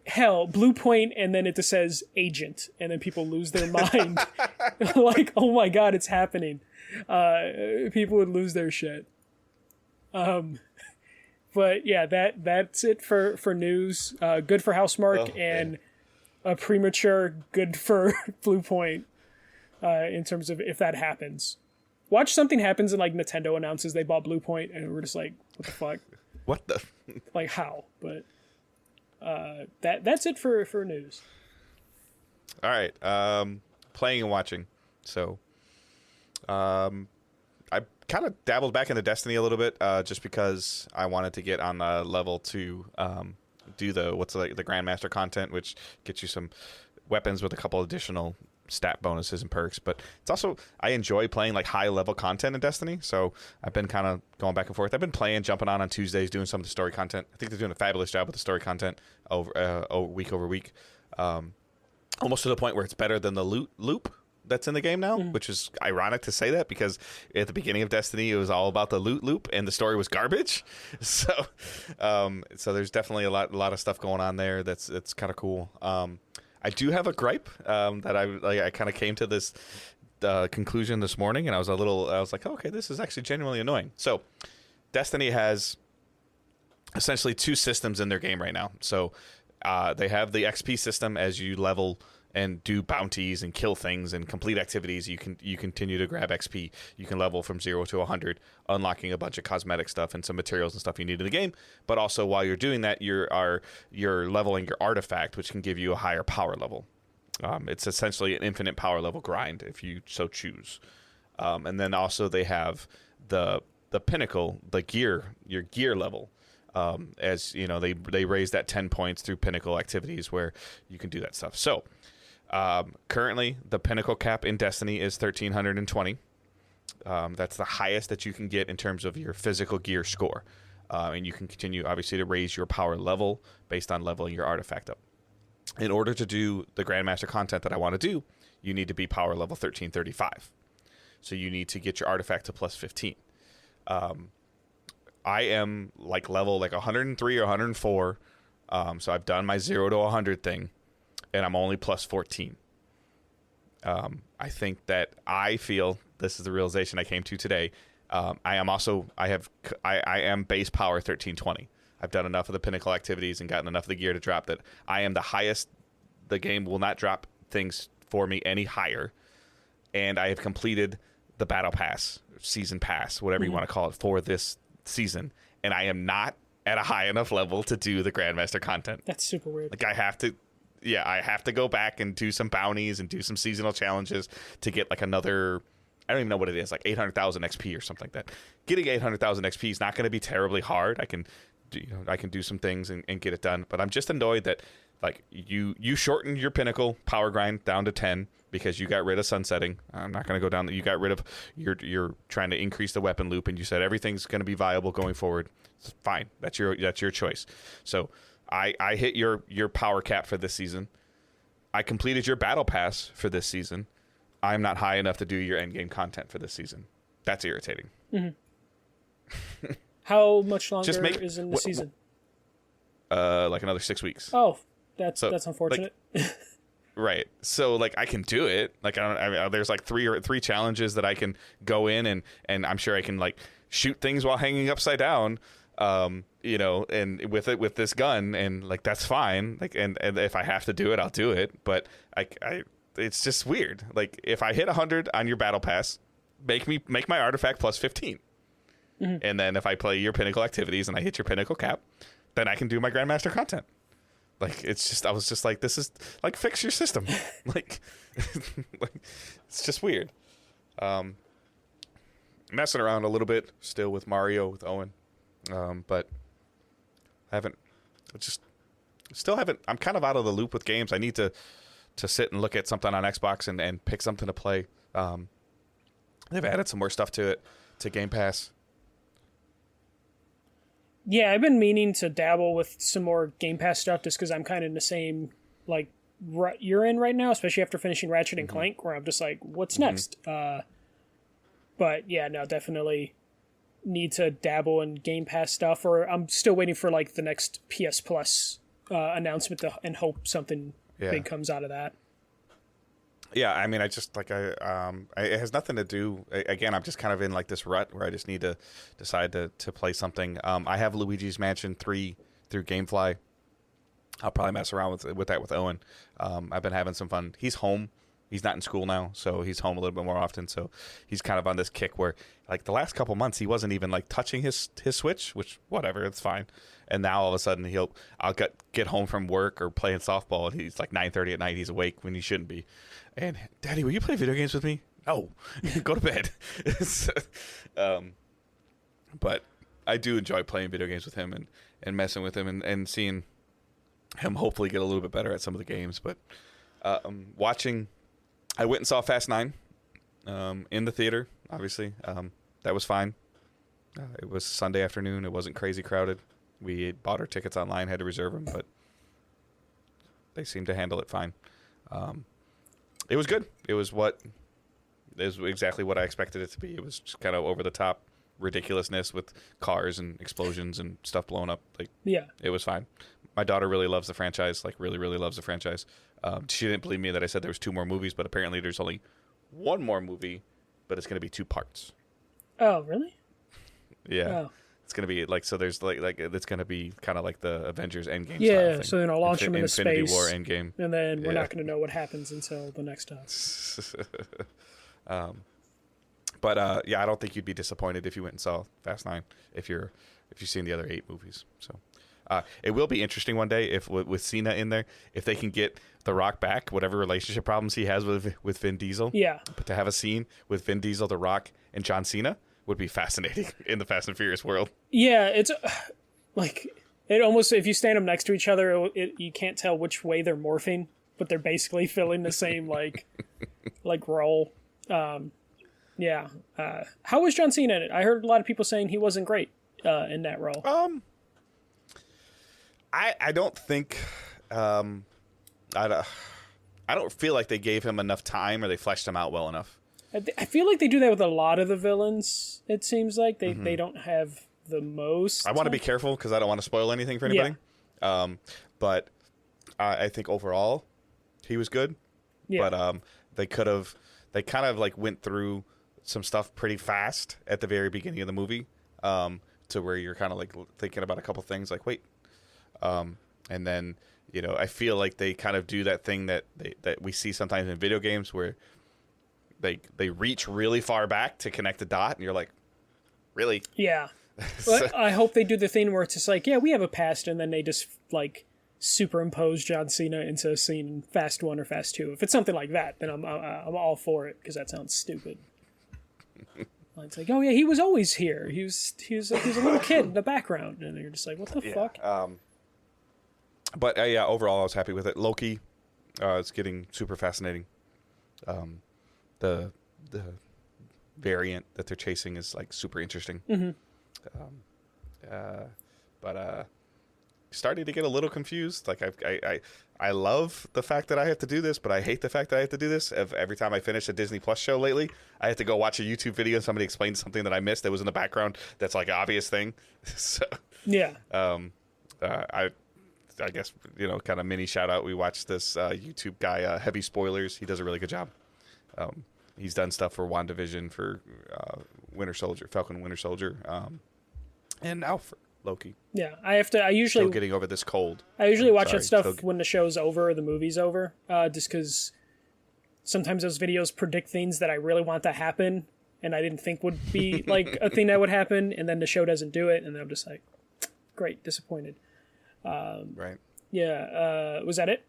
Hell, Blue Point, and then it just says agent, and then people lose their mind. Like, oh my god, it's happening. People would lose their shit. But yeah, that's it for news. Good for Housemarque, and a premature good for Blue Point in terms of if that happens. Watch something happens and like Nintendo announces they bought Blue Point, and we're just like, what the fuck? What the? Like how? But that's it for news. All right. Playing and watching. So, I kind of dabbled back into Destiny a little bit, just because I wanted to get on the level to do the Grandmaster content, which gets you some weapons with a couple additional stat bonuses and perks. But it's also, I enjoy playing like high level content in Destiny, so I've been kind of going back and forth. I've been playing, jumping on Tuesdays, doing some of the story content. I think they're doing a fabulous job with the story content week over week, almost to the point where it's better than the loot loop that's in the game now, which is ironic to say that, because at the beginning of Destiny it was all about the loot loop and the story was garbage. So there's definitely a lot of stuff going on there that's kind of cool. I do have a gripe that I kind of came to this conclusion this morning, and I was like, oh, okay, this is actually genuinely annoying. So Destiny has essentially two systems in their game right now. So they have the XP system. As you level and do bounties and kill things and complete activities, you continue to grab XP. You can level from 0 to 100, unlocking a bunch of cosmetic stuff and some materials and stuff you need in the game. But also while you're doing that, you're leveling your artifact, which can give you a higher power level. It's essentially an infinite power level grind if you so choose. And then also they have the pinnacle, your gear level. As you know, they raise that 10 points through pinnacle activities where you can do that stuff. So currently the pinnacle cap in Destiny is 1320. That's the highest that you can get in terms of your physical gear score. And you can continue obviously to raise your power level based on leveling your artifact up. In order to do the Grandmaster content that I want to do, you need to be power level 1335. So you need to get your artifact to plus 15. I am like level like 103 or 104. So I've done my 0 to 100 thing, and I'm only plus 14. I think that I feel, this is the realization I came to today. I am base power 1320. I've done enough of the pinnacle activities and gotten enough of the gear to drop that I am the highest. The game will not drop things for me any higher. And I have completed the battle pass, season pass, whatever you want to call it, for this season, and I am not at a high enough level to do the Grandmaster content. That's super weird. Like I have to go back and do some bounties and do some seasonal challenges to get like another, I don't even know what it is, like 800,000 XP or something like that. Getting 800,000 XP is not going to be terribly hard. I can do some things and get it done, but I'm just annoyed that like you shortened your pinnacle power grind down to 10 because you got rid of sunsetting. I'm not going to go down. You got rid of you're trying to increase the weapon loop, and you said everything's going to be viable going forward. It's fine. That's your choice. So I hit your power cap for this season. I completed your battle pass for this season. I'm not high enough to do your end game content for this season. That's irritating. Mm-hmm. How much longer is in the season? Like another 6 weeks. Oh, that's unfortunate. Like, right. So like I can do it. Like there's like three challenges that I can go in and I'm sure I can like shoot things while hanging upside down. And with this gun, and like that's fine. Like and if I have to do it, I'll do it. But it's just weird. Like if I hit 100 on your battle pass, make my artifact plus 15. And then if I play your pinnacle activities and I hit your pinnacle cap, then I can do my Grandmaster content. Like I was just like, this is like, fix your system. like it's just weird. Messing around a little bit still with Mario with Owen, but I'm kind of out of the loop with games. I need to sit and look at something on Xbox and pick something to play. They've added some more stuff to Game Pass. Yeah, I've been meaning to dabble with some more Game Pass stuff just because I'm kind of in the same like rut you're in right now, especially after finishing Ratchet and Clank, where I'm just like, what's next? But yeah, no, definitely need to dabble in Game Pass stuff, or I'm still waiting for like the next PS Plus announcement and hope something big comes out of that. Yeah, I mean, it has nothing to do. Again, I'm just kind of in like this rut where I just need to decide to play something. I have Luigi's Mansion 3 through GameFly. I'll probably mess around with that with Owen. I've been having some fun. He's home. He's not in school now, so he's home a little bit more often. So he's kind of on this kick where, like, the last couple months, he wasn't even like touching his Switch, which whatever, it's fine. And now all of a sudden I'll get home from work or playing softball, and he's like 9:30 at night. He's awake when he shouldn't be. And Daddy, will you play video games with me? No, go to bed. But I do enjoy playing video games with him and messing with him and seeing him hopefully get a little bit better at some of the games. But watching. I went and saw Fast 9 in the theater, obviously. That was fine. It was Sunday afternoon. It wasn't crazy crowded. We bought our tickets online, had to reserve them, but they seemed to handle it fine. It was good. It was exactly what I expected it to be. It was just kind of over-the-top ridiculousness with cars and explosions and stuff blowing up. It was fine. My daughter really loves the franchise, like really, really loves the franchise. She didn't believe me that I said there was 2 more movies, but apparently there's only 1 more movie, but it's going to be 2 parts. Oh, really? Yeah. Oh. It's going to be like, so there's like it's going to be kind of like the Avengers Endgame style thing. Yeah, so then I'll launch them into Infinity space. War Endgame. And then we're not going to know what happens until the next time. But yeah, I don't think you'd be disappointed if you went and saw Fast 9 if you've seen the other 8 movies. So it will be interesting one day if with Cena in there, if they can get The Rock back, whatever relationship problems he has with Vin Diesel. Yeah. But to have a scene with Vin Diesel, The Rock, and John Cena would be fascinating in the Fast and Furious world. Yeah, it's like it almost, if you stand them next to each other, you can't tell which way they're morphing, but they're basically filling the same like role. Yeah. How was John Cena in it? I heard a lot of people saying he wasn't great in that role. I don't think I don't feel like they gave him enough time or they fleshed him out well enough. I feel like they do that with a lot of the villains. It seems like they don't have the most. I want to be careful because I don't want to spoil anything for anybody. Yeah. But I think overall he was good. Yeah. But they kind of like went through some stuff pretty fast at the very beginning of the movie, to where you're kind of like thinking about a couple things like, wait, and then, you know, I feel like they kind of do that thing that we see sometimes in video games where they reach really far back to connect the dot, and you're like, really? Yeah. But I hope they do the thing where it's just like, yeah, we have a past, and then they just like superimpose John Cena into a scene in Fast 1 or Fast 2. If it's something like that, then I'm all for it, because that sounds stupid. It's like, oh yeah, he was always here. He was a little kid in the background, and you're just like, what the fuck? But yeah, overall, I was happy with it. Loki, it's getting super fascinating. The variant that they're chasing is like super interesting. Mm-hmm. But starting to get a little confused. Like I love the fact that I have to do this, but I hate the fact that I have to do this. Every time I finish a Disney Plus show lately, I have to go watch a YouTube video and somebody explains something that I missed that was in the background. That's like an obvious thing. So yeah. I guess, you know, kind of mini shout out. We watched this YouTube guy, Heavy Spoilers. He does a really good job. He's done stuff for WandaVision, for Falcon Winter Soldier, and now for Loki. Yeah, I usually still getting over this cold. I usually watch that stuff when the show's over or the movie's over, just because sometimes those videos predict things that I really want to happen and I didn't think would be like a thing that would happen, and then the show doesn't do it, and then I'm just like, great, disappointed. Right. Yeah. Was that it?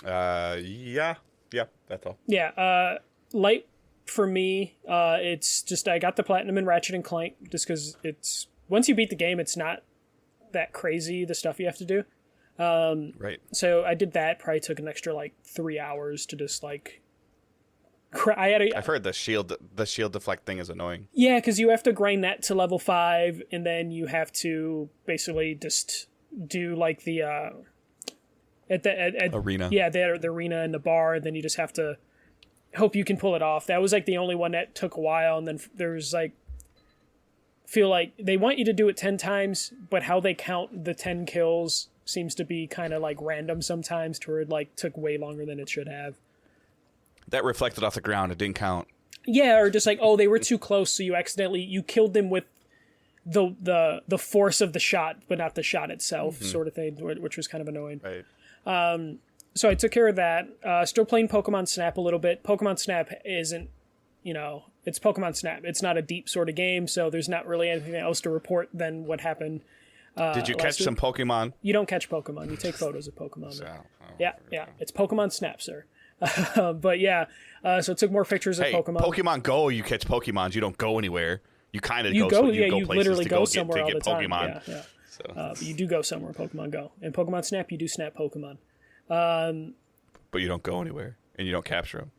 Yeah, that's all. Yeah. Light for me. It's just I got the platinum in Ratchet and Clank just because it's once you beat the game, it's not that crazy the stuff you have to do. Right. So I did that. Probably took an extra like 3 hours to just like. I've heard the shield deflect thing is annoying. Yeah, because you have to grind that to level 5, and then you have to basically just do like the arena. Yeah, the arena and the bar, and then you just have to hope you can pull it off. That was like the only one that took a while, and then there's like feel like they want you to do it 10 times, but how they count the 10 kills seems to be kind of like random sometimes, to where it like took way longer than it should have. That reflected off the ground. It didn't count. Yeah, or just like, oh, they were too close, so you killed them with the force of the shot, but not the shot itself, sort of thing, which was kind of annoying. Right. So I took care of that. Still playing Pokemon Snap a little bit. Pokemon Snap isn't, it's Pokemon Snap. It's not a deep sort of game, so there's not really anything else to report than what happened. Did you catch some Pokemon? You don't catch Pokemon. You take photos of Pokemon. Yeah. It's Pokemon Snap, sir. But yeah, so it took more pictures of Pokemon. Pokemon Go, you catch Pokemons. You don't go anywhere. You kind of go. You places literally to go go somewhere all the time. Pokemon. Yeah. So. But you do go somewhere in Pokemon Go. In Pokemon Snap, you do snap Pokemon. But you don't go anywhere, and you don't capture them.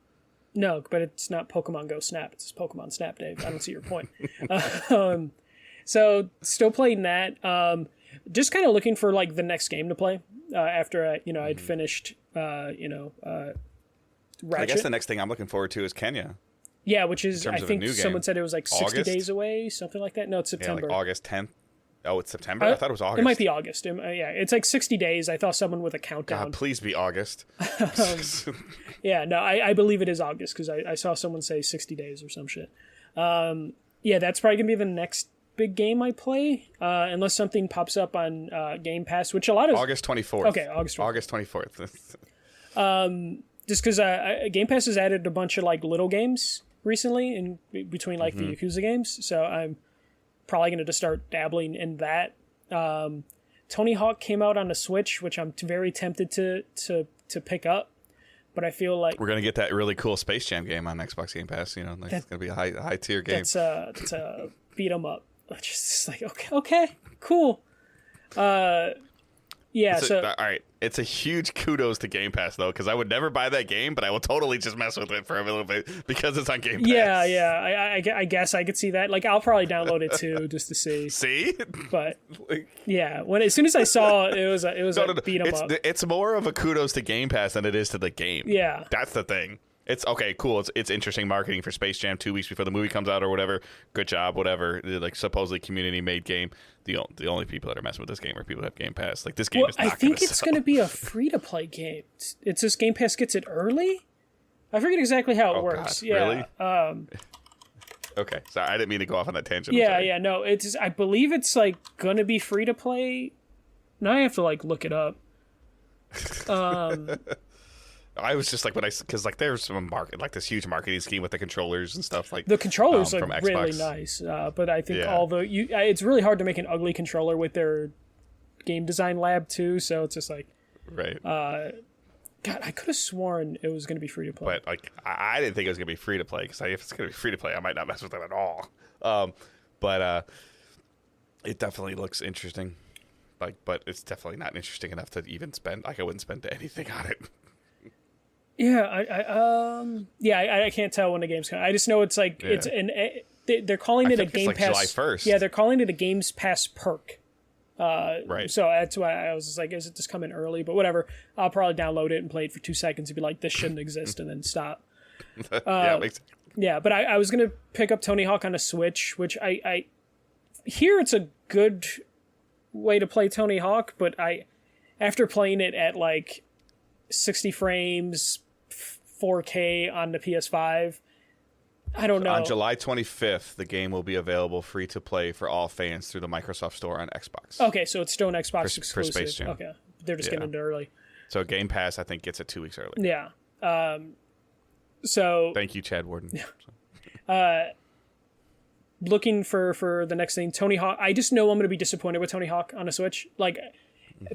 No, but it's not Pokemon Go Snap. It's just Pokemon Snap, Dave. I don't see your point. So still playing that. Just kind of looking for like the next game to play after I'd finished Ratchet. I guess the next thing I'm looking forward to is Kenya. Yeah, which is, I think someone said it was like 60 August? days away, something like that. No, it's September. Yeah, like August 10th. Oh, it's September? I thought it was August. It might be August. Yeah, it's like 60 days. I thought someone with a countdown. God, please be August. Yeah, no, I believe it is August because I saw someone say 60 days or some shit. Yeah, that's probably going to be the next big game I play, unless something pops up on Game Pass, which a lot of... August 24th. Okay, August 24th. Just because Game Pass has added a bunch of like little games recently in between like the Yakuza games, so I'm probably going to just start dabbling in that. Tony Hawk came out on the Switch, which I'm very tempted to pick up, but I feel like we're going to get that really cool Space Jam game on Xbox Game Pass. It's going to be a high tier game. That's a beat 'em up. Just like okay, cool. Yeah, all right. It's a huge kudos to Game Pass, though, because I would never buy that game, but I will totally just mess with it for a little bit because it's on Game Pass. Yeah. I guess I could see that. Like, I'll probably download it too just to see. See? But yeah, as soon as I saw it was a beat 'em up. It's more of a kudos to Game Pass than it is to the game. Yeah, that's the thing. It's okay, cool. It's interesting marketing for Space Jam 2 weeks before the movie comes out or whatever. Good job, whatever. Like supposedly community made game. The only people that are messing with this game are people that have Game Pass. Like this game is not. I think it's going to be a free to play game. It's just Game Pass gets it early. I forget exactly how it works. God, yeah. Really? Okay, sorry, I didn't mean to go off on that tangent. Yeah. No, I believe it's like going to be free to play. Now I have to like look it up. I was just like because like there's some this huge marketing scheme with the controllers and stuff like the controllers from are Xbox. really nice, but I think it's really hard to make an ugly controller with their game design lab too. So it's just like right. God, I could have sworn it was going to be free to play, but like I didn't think it was going to be free to play because if it's going to be free to play, I might not mess with it at all. But it definitely looks interesting. But it's definitely not interesting enough to even spend. Like I wouldn't spend anything on it. Yeah, I can't tell when the game's coming. I just know it's like it's they're calling it a Game Pass. July 1st. Yeah, they're calling it a Games Pass perk. Right. So that's why I was just like, is it just coming early? But whatever. I'll probably download it and play it for 2 seconds and be like, this shouldn't exist, and then stop. Yeah, but I was gonna pick up Tony Hawk on a Switch, which I hear it's a good way to play Tony Hawk, but after playing it at like 60 frames, 4K on the PS5, I don't know. On July 25th, the game will be available free to play for all fans through the Microsoft Store on Xbox. Okay, so it's still an Xbox exclusive. For Space Jam. Okay, they're just getting it early. So Game Pass, I think, gets it 2 weeks early. Yeah. So thank you, Chad Warden. Looking for the next thing, Tony Hawk. I just know I'm going to be disappointed with Tony Hawk on a Switch. Like,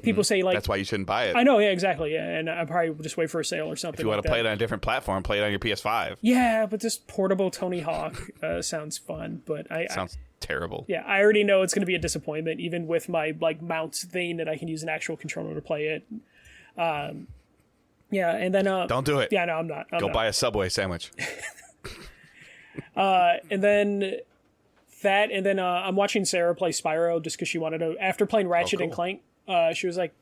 people say, like... That's why you shouldn't buy it. I know, yeah, exactly, yeah. And I'll probably just wait for a sale or something. If you want to play it on a different platform, play it on your PS5. Yeah, but this portable Tony Hawk sounds fun, but Sounds terrible. Yeah, I already know it's going to be a disappointment, even with my, like, mount thing that I can use an actual controller to play it. Yeah, and then... Don't do it. Yeah, no, I'm not. Go buy a Subway sandwich. And then... That, and then I'm watching Sarah play Spyro just because she wanted to. After playing Ratchet and Clank, she was like,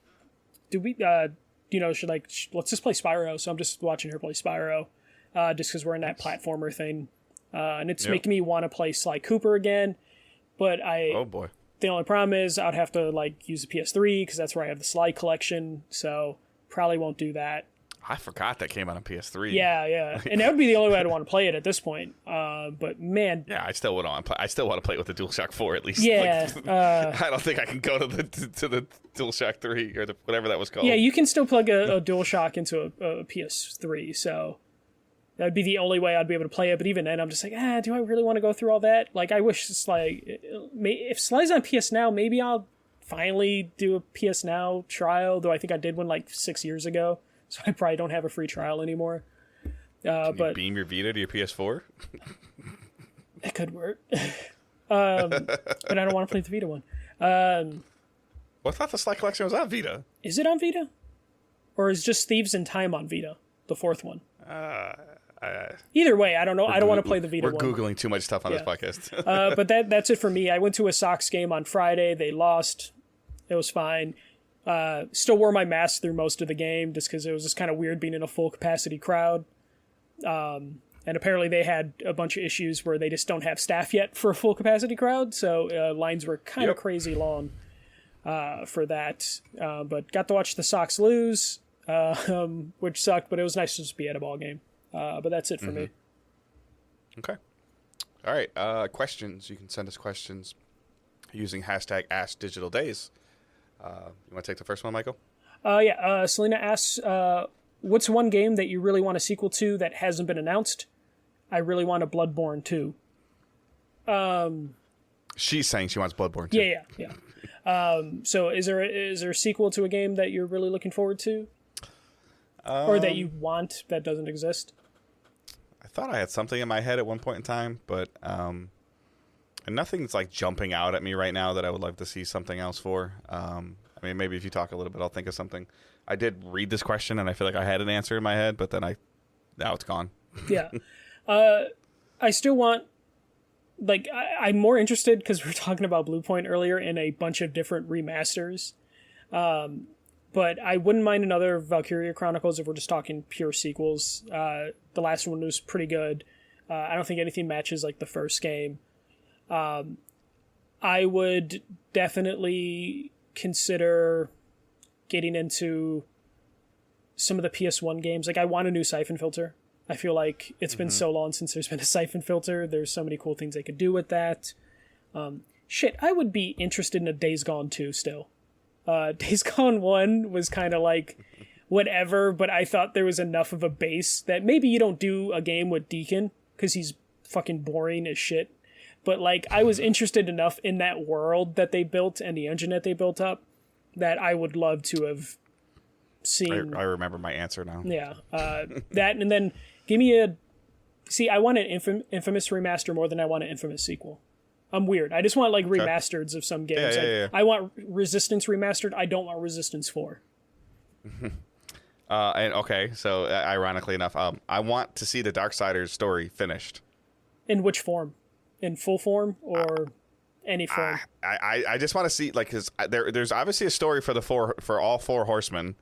"Do we, let's just play Spyro." So I'm just watching her play Spyro, just because we're in that platformer thing, and it's making me want to play Sly Cooper again. But oh boy, the only problem is I'd have to like use the PS3 because that's where I have the Sly collection. So probably won't do that. I forgot that came out on PS3. Yeah, and that would be the only way I'd want to play it at this point. But man, yeah, I still would want to play. I still want to play it with the DualShock 4 at least. Yeah, I don't think I can go to the DualShock 3 or whatever that was called. Yeah, you can still plug a DualShock into a PS3, so that would be the only way I'd be able to play it. But even then, I'm just like, do I really want to go through all that? Like, I wish Sly, if Sly's on PS Now, maybe I'll finally do a PS Now trial. Though I think I did one like 6 years ago. So I probably don't have a free trial anymore. Can you beam your Vita to your PS4? It could work. But I don't want to play the Vita one. Well, I thought the Sly Collection was on Vita. Is it on Vita? Or is just Thieves in Time on Vita? The fourth one? Either way, I don't know. I don't want to play the Vita one. We're Googling too much stuff on this podcast. But that's it for me. I went to a Sox game on Friday. They lost. It was fine. Still wore my mask through most of the game just because it was just kind of weird being in a full capacity crowd. And apparently they had a bunch of issues where they just don't have staff yet for a full capacity crowd. So lines were kind of crazy long for that. But got to watch the Sox lose, which sucked, but it was nice to just be at a ball game. But that's it for me. Okay. All right. Questions. You can send us questions using hashtag AskDigitalDays. You want to take the first one, Michael? Selena asks, what's one game that you really want a sequel to that hasn't been announced? I really want a Bloodborne 2. She's saying she wants Bloodborne 2. Yeah. So is there a sequel to a game that you're really looking forward to? Or that you want that doesn't exist? I thought I had something in my head at one point in time, but nothing's like jumping out at me right now that I would like to see something else for. I mean, maybe if you talk a little bit, I'll think of something. I did read this question, and I feel like I had an answer in my head, but then now it's gone. Yeah. I still want, like, I'm more interested, because we were talking about Blue Point earlier, in a bunch of different remasters. But I wouldn't mind another Valkyria Chronicles if we're just talking pure sequels. The last one was pretty good. I don't think anything matches, like, the first game. I would definitely consider getting into some of the PS1 games. Like, I want a new Siphon Filter. I feel like it's been so long since there's been a Siphon Filter. There's so many cool things they could do with that. I would be interested in a Days Gone 2 still. Days Gone 1 was kind of like whatever, but I thought there was enough of a base that maybe you don't do a game with Deacon because he's fucking boring as shit. But, like, I was interested enough in that world that they built and the engine that they built up that I would love to have seen. I remember my answer now. Yeah. That, and then give me a... See, I want an Infamous remaster more than I want an Infamous sequel. I'm weird. I just want, like, remasters of some games. Yeah. I want Resistance remastered. I don't want Resistance 4. And okay, so ironically enough, I want to see the Darksiders story finished. In which form? In full form or any form? I just want to see, like, because there's obviously a story for all four horsemen.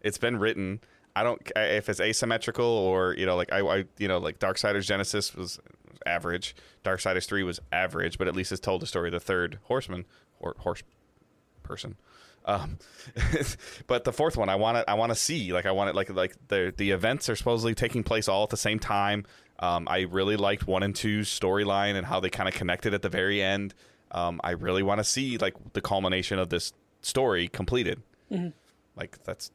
It's been written. I don't if it's asymmetrical or like Darksiders Genesis was average. Darksiders 3 was average, but at least it's told the story of the third horseman or horse person. But the fourth one, I want to see. Like, I want it like the events are supposedly taking place all at the same time. I really liked 1 and 2's storyline and how they kind of connected at the very end. I really want to see, like, the culmination of this story completed. Mm-hmm. Like, that's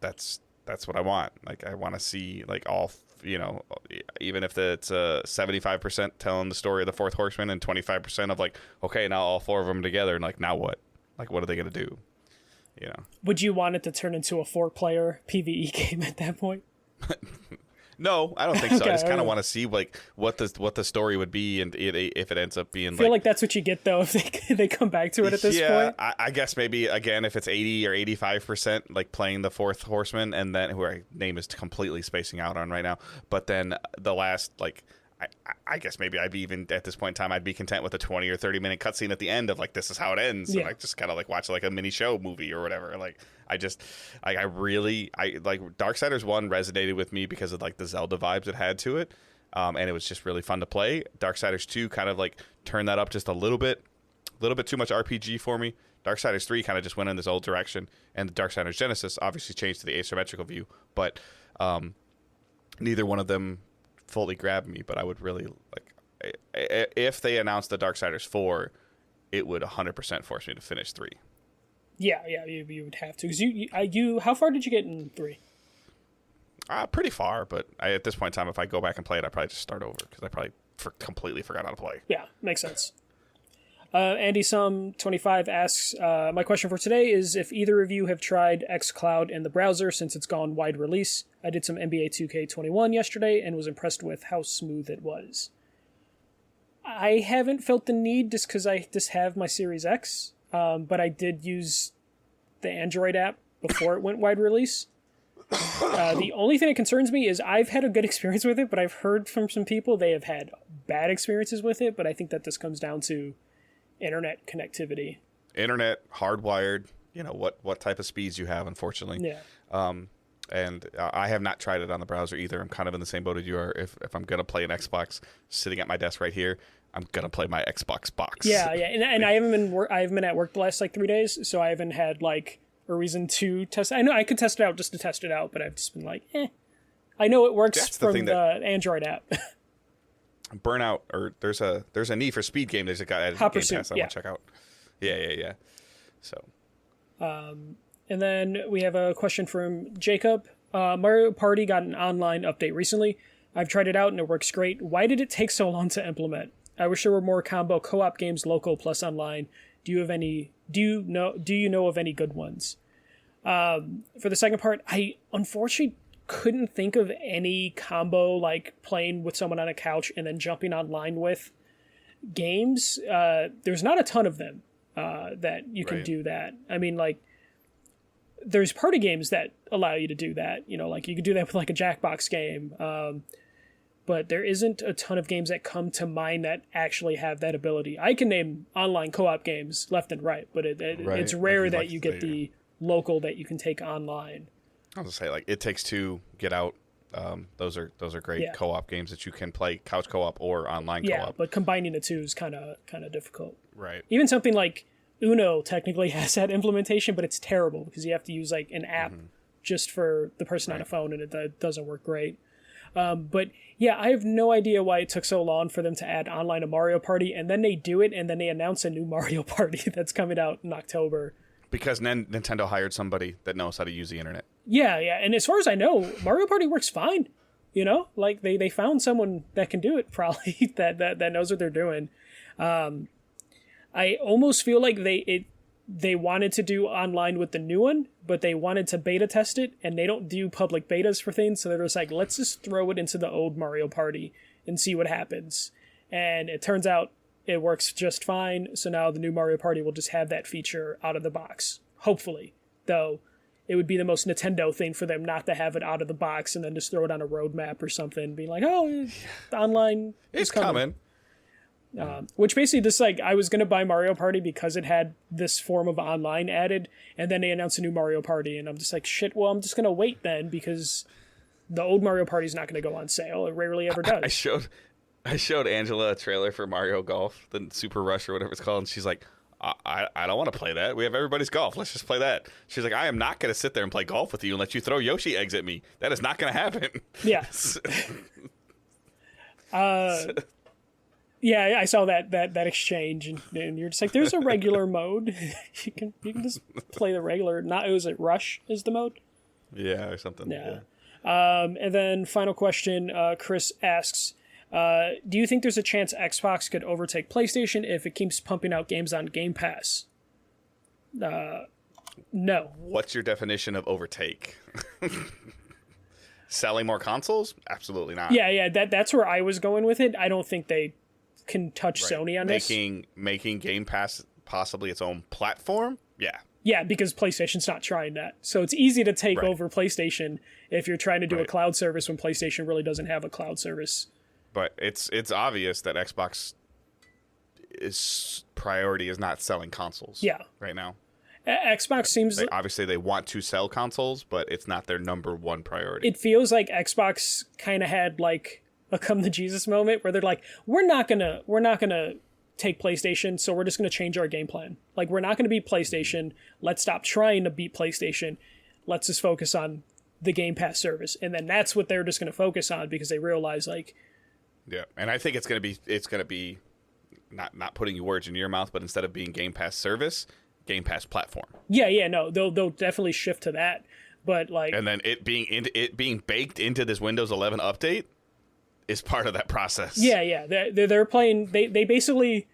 what I want. Like, I want to see, like, all even if it's 75% telling the story of the fourth horseman and 25% of like, okay, now all four of them together, and like, now what? Like, what are they gonna do? Would you want it to turn into a 4-player PvE game at that point? No, I don't think so. Okay, I just kind of want to see like what the story would be, and if it ends up being. I feel like that's what you get though if they come back to it at this point. I guess maybe again if it's 80 or 85% like playing the fourth horseman, and then who our name is completely spacing out on right now, but then the last like. I guess maybe I'd be even at this point in time I'd be content with a 20 or 30 minute cutscene at the end of like this is how it ends, and I just kind of like watch like a mini show movie or whatever. Like I really like Darksiders 1 resonated with me because of like the Zelda vibes it had to it, and it was just really fun to play. Darksiders 2 kind of like turned that up just a little bit too much RPG for me. Darksiders 3 kind of just went in this old direction, and the Darksiders Genesis obviously changed to the asymmetrical view, but neither one of them fully grabbed me. But I would really like if they announced the Darksiders 4, it would 100% force me to finish 3. Yeah, you would have to, because you how far did you get in 3? Pretty far, but at this point in time, if I go back and play it, I'd probably just start over because I probably completely forgot how to play. Yeah, makes sense. Andy Sum 25 asks, my question for today is if either of you have tried xCloud in the browser since it's gone wide release. I did some NBA 2K21 yesterday and was impressed with how smooth it was. I haven't felt the need just because I just have my Series X, but I did use the Android app before it went wide release. The only thing that concerns me is I've had a good experience with it, but I've heard from some people they have had bad experiences with it, but I think that this comes down to internet connectivity. Internet, hardwired, what type of speeds you have, unfortunately. Yeah. And I have not tried it on the browser either. I'm kind of in the same boat as you are. If I'm going to play an Xbox sitting at my desk right here, I'm going to play my Xbox box. Yeah. And I haven't been at work the last like 3 days, so I haven't had like a reason to test. I know I could test it out just to test it out, but I've just been like, I know it works from the Android app. Burnout, or there's a Need for Speed game. There's a guy at Game Pass I want to check out. Yeah. So. And then we have a question from Jacob. Mario Party got an online update recently. I've tried it out and it works great. Why did it take so long to implement? I wish there were more combo co-op games, local plus online. Do you know of any good ones? For the second part, I unfortunately couldn't think of any combo like playing with someone on a couch and then jumping online with games. There's not a ton of them that you can do that. I mean, like, there's party games that allow you to do that. Like you could do that with like a Jackbox game. But there isn't a ton of games that come to mind that actually have that ability. I can name online co-op games left and right, but it's rare that you get the local that you can take online. I was gonna say, like, It Takes Two, Get Out. Those are great co-op games that you can play couch co-op or online co-op. Yeah, but combining the two is kind of difficult. Right. Even something like Uno technically has that implementation, but it's terrible because you have to use like an app just for the person on a phone, and it doesn't work great. But yeah, I have no idea why it took so long for them to add online to Mario Party, and then they do it, and then they announce a new Mario Party that's coming out in October. Because Nintendo hired somebody that knows how to use the internet. Yeah, and as far as I know, Mario Party works fine. Like they found someone that can do it, probably that knows what they're doing. I almost feel like they wanted to do online with the new one, but they wanted to beta test it, and they don't do public betas for things, so they're just like, let's just throw it into the old Mario Party and see what happens. And it turns out it works just fine, so now the new Mario Party will just have that feature out of the box. Hopefully. Though, it would be the most Nintendo thing for them not to have it out of the box and then just throw it on a roadmap or something, being like, oh, online is coming. Which basically just like, I was going to buy Mario Party because it had this form of online added, and then they announced a new Mario Party, and I'm just like, shit, well, I'm just going to wait then, because the old Mario Party is not going to go on sale. It rarely ever does. I showed Angela a trailer for Mario Golf, the Super Rush or whatever it's called, and she's like, I don't want to play that. We have everybody's golf. Let's just play that. She's like, I am not going to sit there and play golf with you and let you throw Yoshi eggs at me. That is not going to happen. Yeah. Yeah, I saw that exchange, and you're just like, there's a regular mode. you can just play the regular. Was it Rush is the mode? Yeah, or something. Yeah. And then final question, Chris asks, do you think there's a chance Xbox could overtake PlayStation if it keeps pumping out games on Game Pass? No. What's your definition of overtake? Selling more consoles? Absolutely not. Yeah, that's where I was going with it. I don't think they can touch Sony on this. Making Game Pass possibly its own platform? Yeah. Yeah, because PlayStation's not trying that. So it's easy to take over PlayStation if you're trying to do a cloud service when PlayStation really doesn't have a cloud service. But it's obvious that Xbox priority is not selling consoles. Yeah. Right now. Xbox seems... Obviously, they want to sell consoles, but it's not their number one priority. It feels like Xbox kind of had like a come to Jesus moment where they're like, we're not gonna take PlayStation, so we're just gonna change our game plan. Like, we're not gonna beat PlayStation. Let's stop trying to beat PlayStation. Let's just focus on the Game Pass service, and then that's what they're just gonna focus on because they realize like... Yeah, and I think it's gonna be not putting words in your mouth, but instead of being Game Pass service, Game Pass platform. Yeah, no, they'll definitely shift to that, but like, and then it being baked into this Windows 11 update is part of that process. Yeah, they're playing. They basically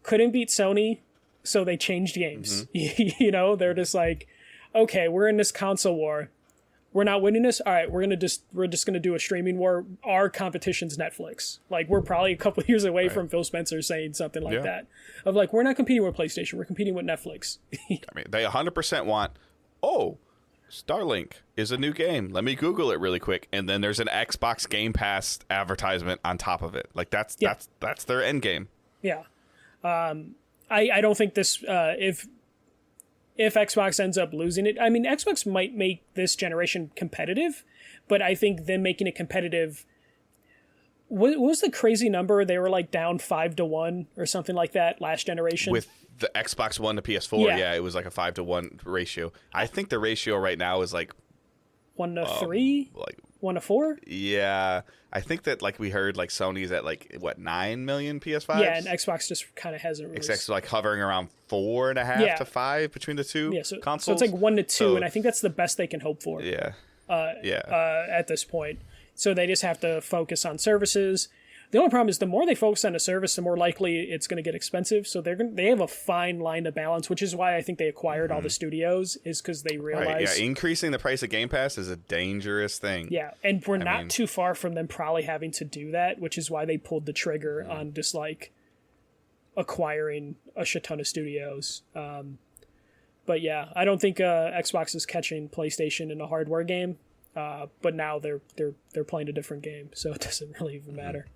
couldn't beat Sony, so they changed games. Mm-hmm. They're just like, okay, we're in this console war. We're not winning this. All right, we're just gonna do a streaming war. Our competition's Netflix. Like, we're probably a couple of years away from Phil Spencer saying something like that. Of like, we're not competing with PlayStation. We're competing with Netflix. I mean, they 100% want. Oh, Starlink is a new game. Let me Google it really quick, and then there's an Xbox Game Pass advertisement on top of it. Like that's their end game. Yeah, I don't think this if Xbox ends up losing it, I mean, Xbox might make this generation competitive, but I think them making it competitive. What was the crazy number? They were like down 5-1 or something like that last generation. With the Xbox One to PS4, yeah, it was like a 5-1 ratio. I think the ratio right now is like 1-3, like 1-4. Yeah, I think that like we heard like Sony's at like what 9 million PS5s. Yeah, and Xbox just kind of hasn't. Really... It's like hovering around 4.5 to 5 between the two consoles. So it's like 1-2, and I think that's the best they can hope for. Yeah. At this point. So they just have to focus on services. The only problem is the more they focus on a service, the more likely it's going to get expensive. So they have a fine line to balance, which is why I think they acquired all the studios, is because they realize... Yeah, increasing the price of Game Pass is a dangerous thing. Yeah, and we're not too far from them probably having to do that, which is why they pulled the trigger on just like acquiring a shit ton of studios. But yeah, I don't think Xbox is catching PlayStation in a hardware game. But now they're playing a different game, so it doesn't really even matter.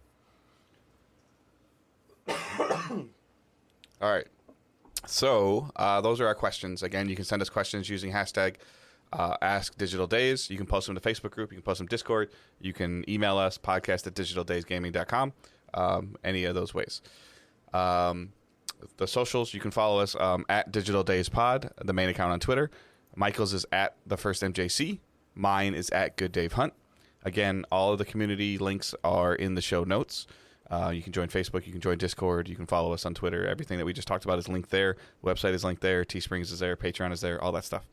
All right. So those are our questions. Again, you can send us questions using hashtag AskDigitalDays. You can post them to the Facebook group. You can post them to Discord. You can email us, podcast@digitaldaysgaming.com. Any of those ways. The socials, you can follow us at Digital Days Pod, the main account on Twitter. Michael's is at the first MJC. Mine is at Good Dave Hunt. Again, all of the community links are in the show notes. You can join Facebook. You can join Discord. You can follow us on Twitter. Everything that we just talked about is linked there. Website is linked there. Teesprings is there. Patreon is there. All that stuff.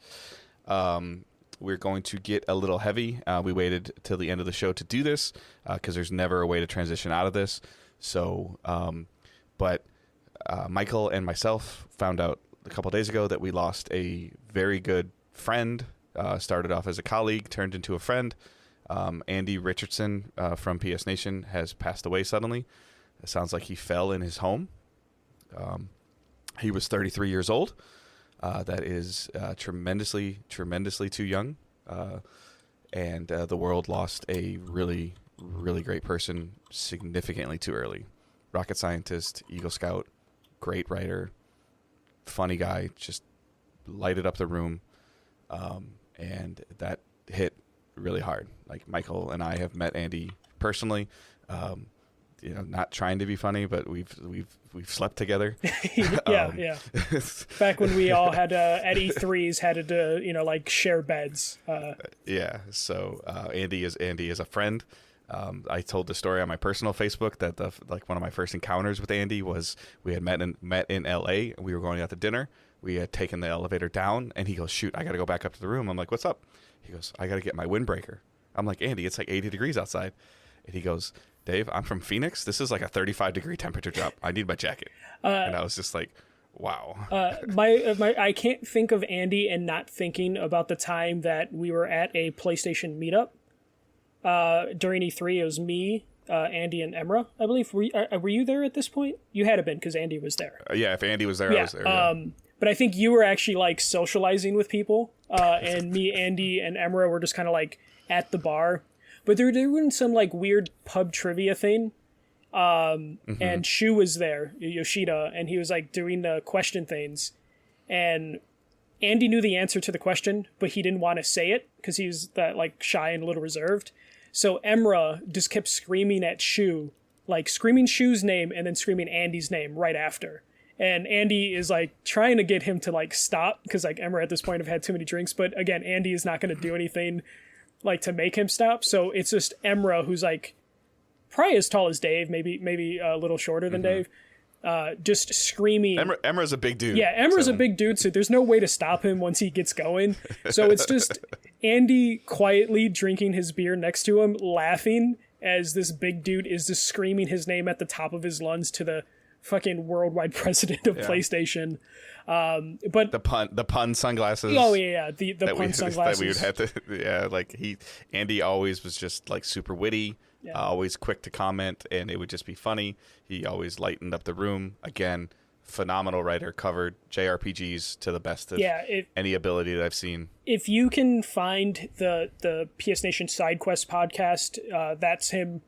We're going to get a little heavy. We waited till the end of the show to do this because there's never a way to transition out of this. So, but Michael and myself found out a couple days ago that we lost a very good friend. Started off as a colleague, turned into a friend. Andy Richardson from PS Nation has passed away suddenly. It sounds like he fell in his home. He was 33 years old. That is tremendously too young. And the world lost a really, really great person significantly too early. Rocket scientist, Eagle Scout, great writer, funny guy, just lighted up the room. And that hit really hard. Like, Michael and I have met Andy personally, not trying to be funny, but we've slept together. Yeah. Back when we all had at E3s had to like share beds. Yeah. So Andy is a friend. I told the story on my personal Facebook that one of my first encounters with Andy was we had met in LA. We were going out to dinner. We had taken the elevator down, and he goes, "Shoot, I got to go back up to the room." I'm like, "What's up?" He goes, "I got to get my windbreaker." I'm like, Andy, it's like 80 degrees outside. And he goes, Dave, I'm from Phoenix. This is like a 35-degree temperature drop. I need my jacket. And I was just like, wow. I can't think of Andy and not thinking about the time that we were at a PlayStation meetup during E3. It was me, Andy, and Emra, I believe. Were you there at this point? You had to been, because Andy was there. Yeah, if Andy was there, I was there. Yeah. But I think you were actually like socializing with people, and me, Andy, and Emra were just kind of like at the bar. But they were doing some like weird pub trivia thing. And Shu was there, Yoshida, and he was like doing the question things. And Andy knew the answer to the question, but he didn't want to say it because he was that like shy and a little reserved. So Emra just kept screaming at Shu, like screaming Shu's name and then screaming Andy's name right after. And Andy is like trying to get him to like stop because like Emra at this point have had too many drinks. But again, Andy is not going to do anything like to make him stop. So it's just Emra, who's like probably as tall as Dave, maybe a little shorter than Dave, just screaming. Emra's a big dude. Yeah, Emra's a big dude, so there's no way to stop him once he gets going. So it's just Andy quietly drinking his beer next to him, laughing as this big dude is just screaming his name at the top of his lungs to the fucking worldwide president of PlayStation. But the pun sunglasses. Oh yeah, the pun sunglasses. That we would have to, like Andy always was just like super witty, always quick to comment, and it would just be funny. He always lightened up the room. Again, phenomenal writer, covered JRPGs to the best of any ability that I've seen. If you can find the PS Nation Side Quest podcast, that's him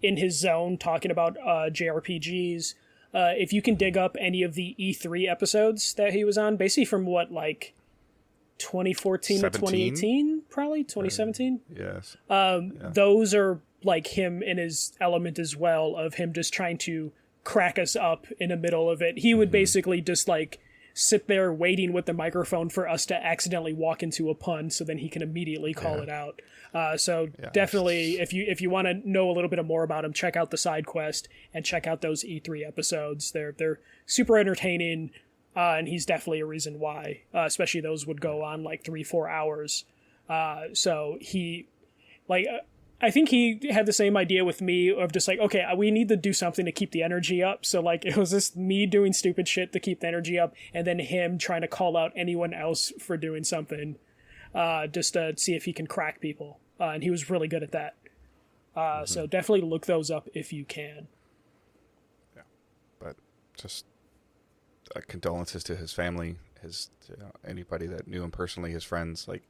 in his zone talking about JRPGs. If you can dig up any of the E3 episodes that he was on, basically from what, like 2014 to 2018, probably 2017. Yes. Those are like him in his element as well, of him just trying to crack us up in the middle of it. He would basically just like sit there waiting with the microphone for us to accidentally walk into a pun, so then he can immediately call it out. So definitely, if you want to know a little bit more about him, check out the Side Quest and check out those E3 episodes. They're super entertaining, and he's definitely a reason why. Especially those would go on like 3-4 hours. So he, like, I think he had the same idea with me of just like, okay, we need to do something to keep the energy up. So like, it was just me doing stupid shit to keep the energy up, and then him trying to call out anyone else for doing something, just to see if he can crack people. And he was really good at that. So definitely look those up if you can. Yeah, but just condolences to his family, anybody that knew him personally, his friends. Like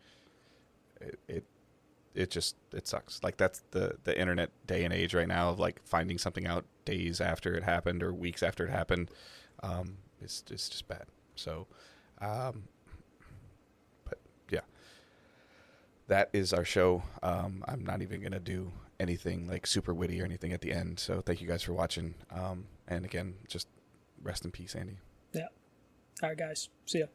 it sucks. Like that's the internet day and age right now of like finding something out days after it happened or weeks after it happened. It's just bad. So, but yeah, that is our show. I'm not even going to do anything like super witty or anything at the end. So thank you guys for watching. And again, just rest in peace, Andy. Yeah. All right, guys. See ya.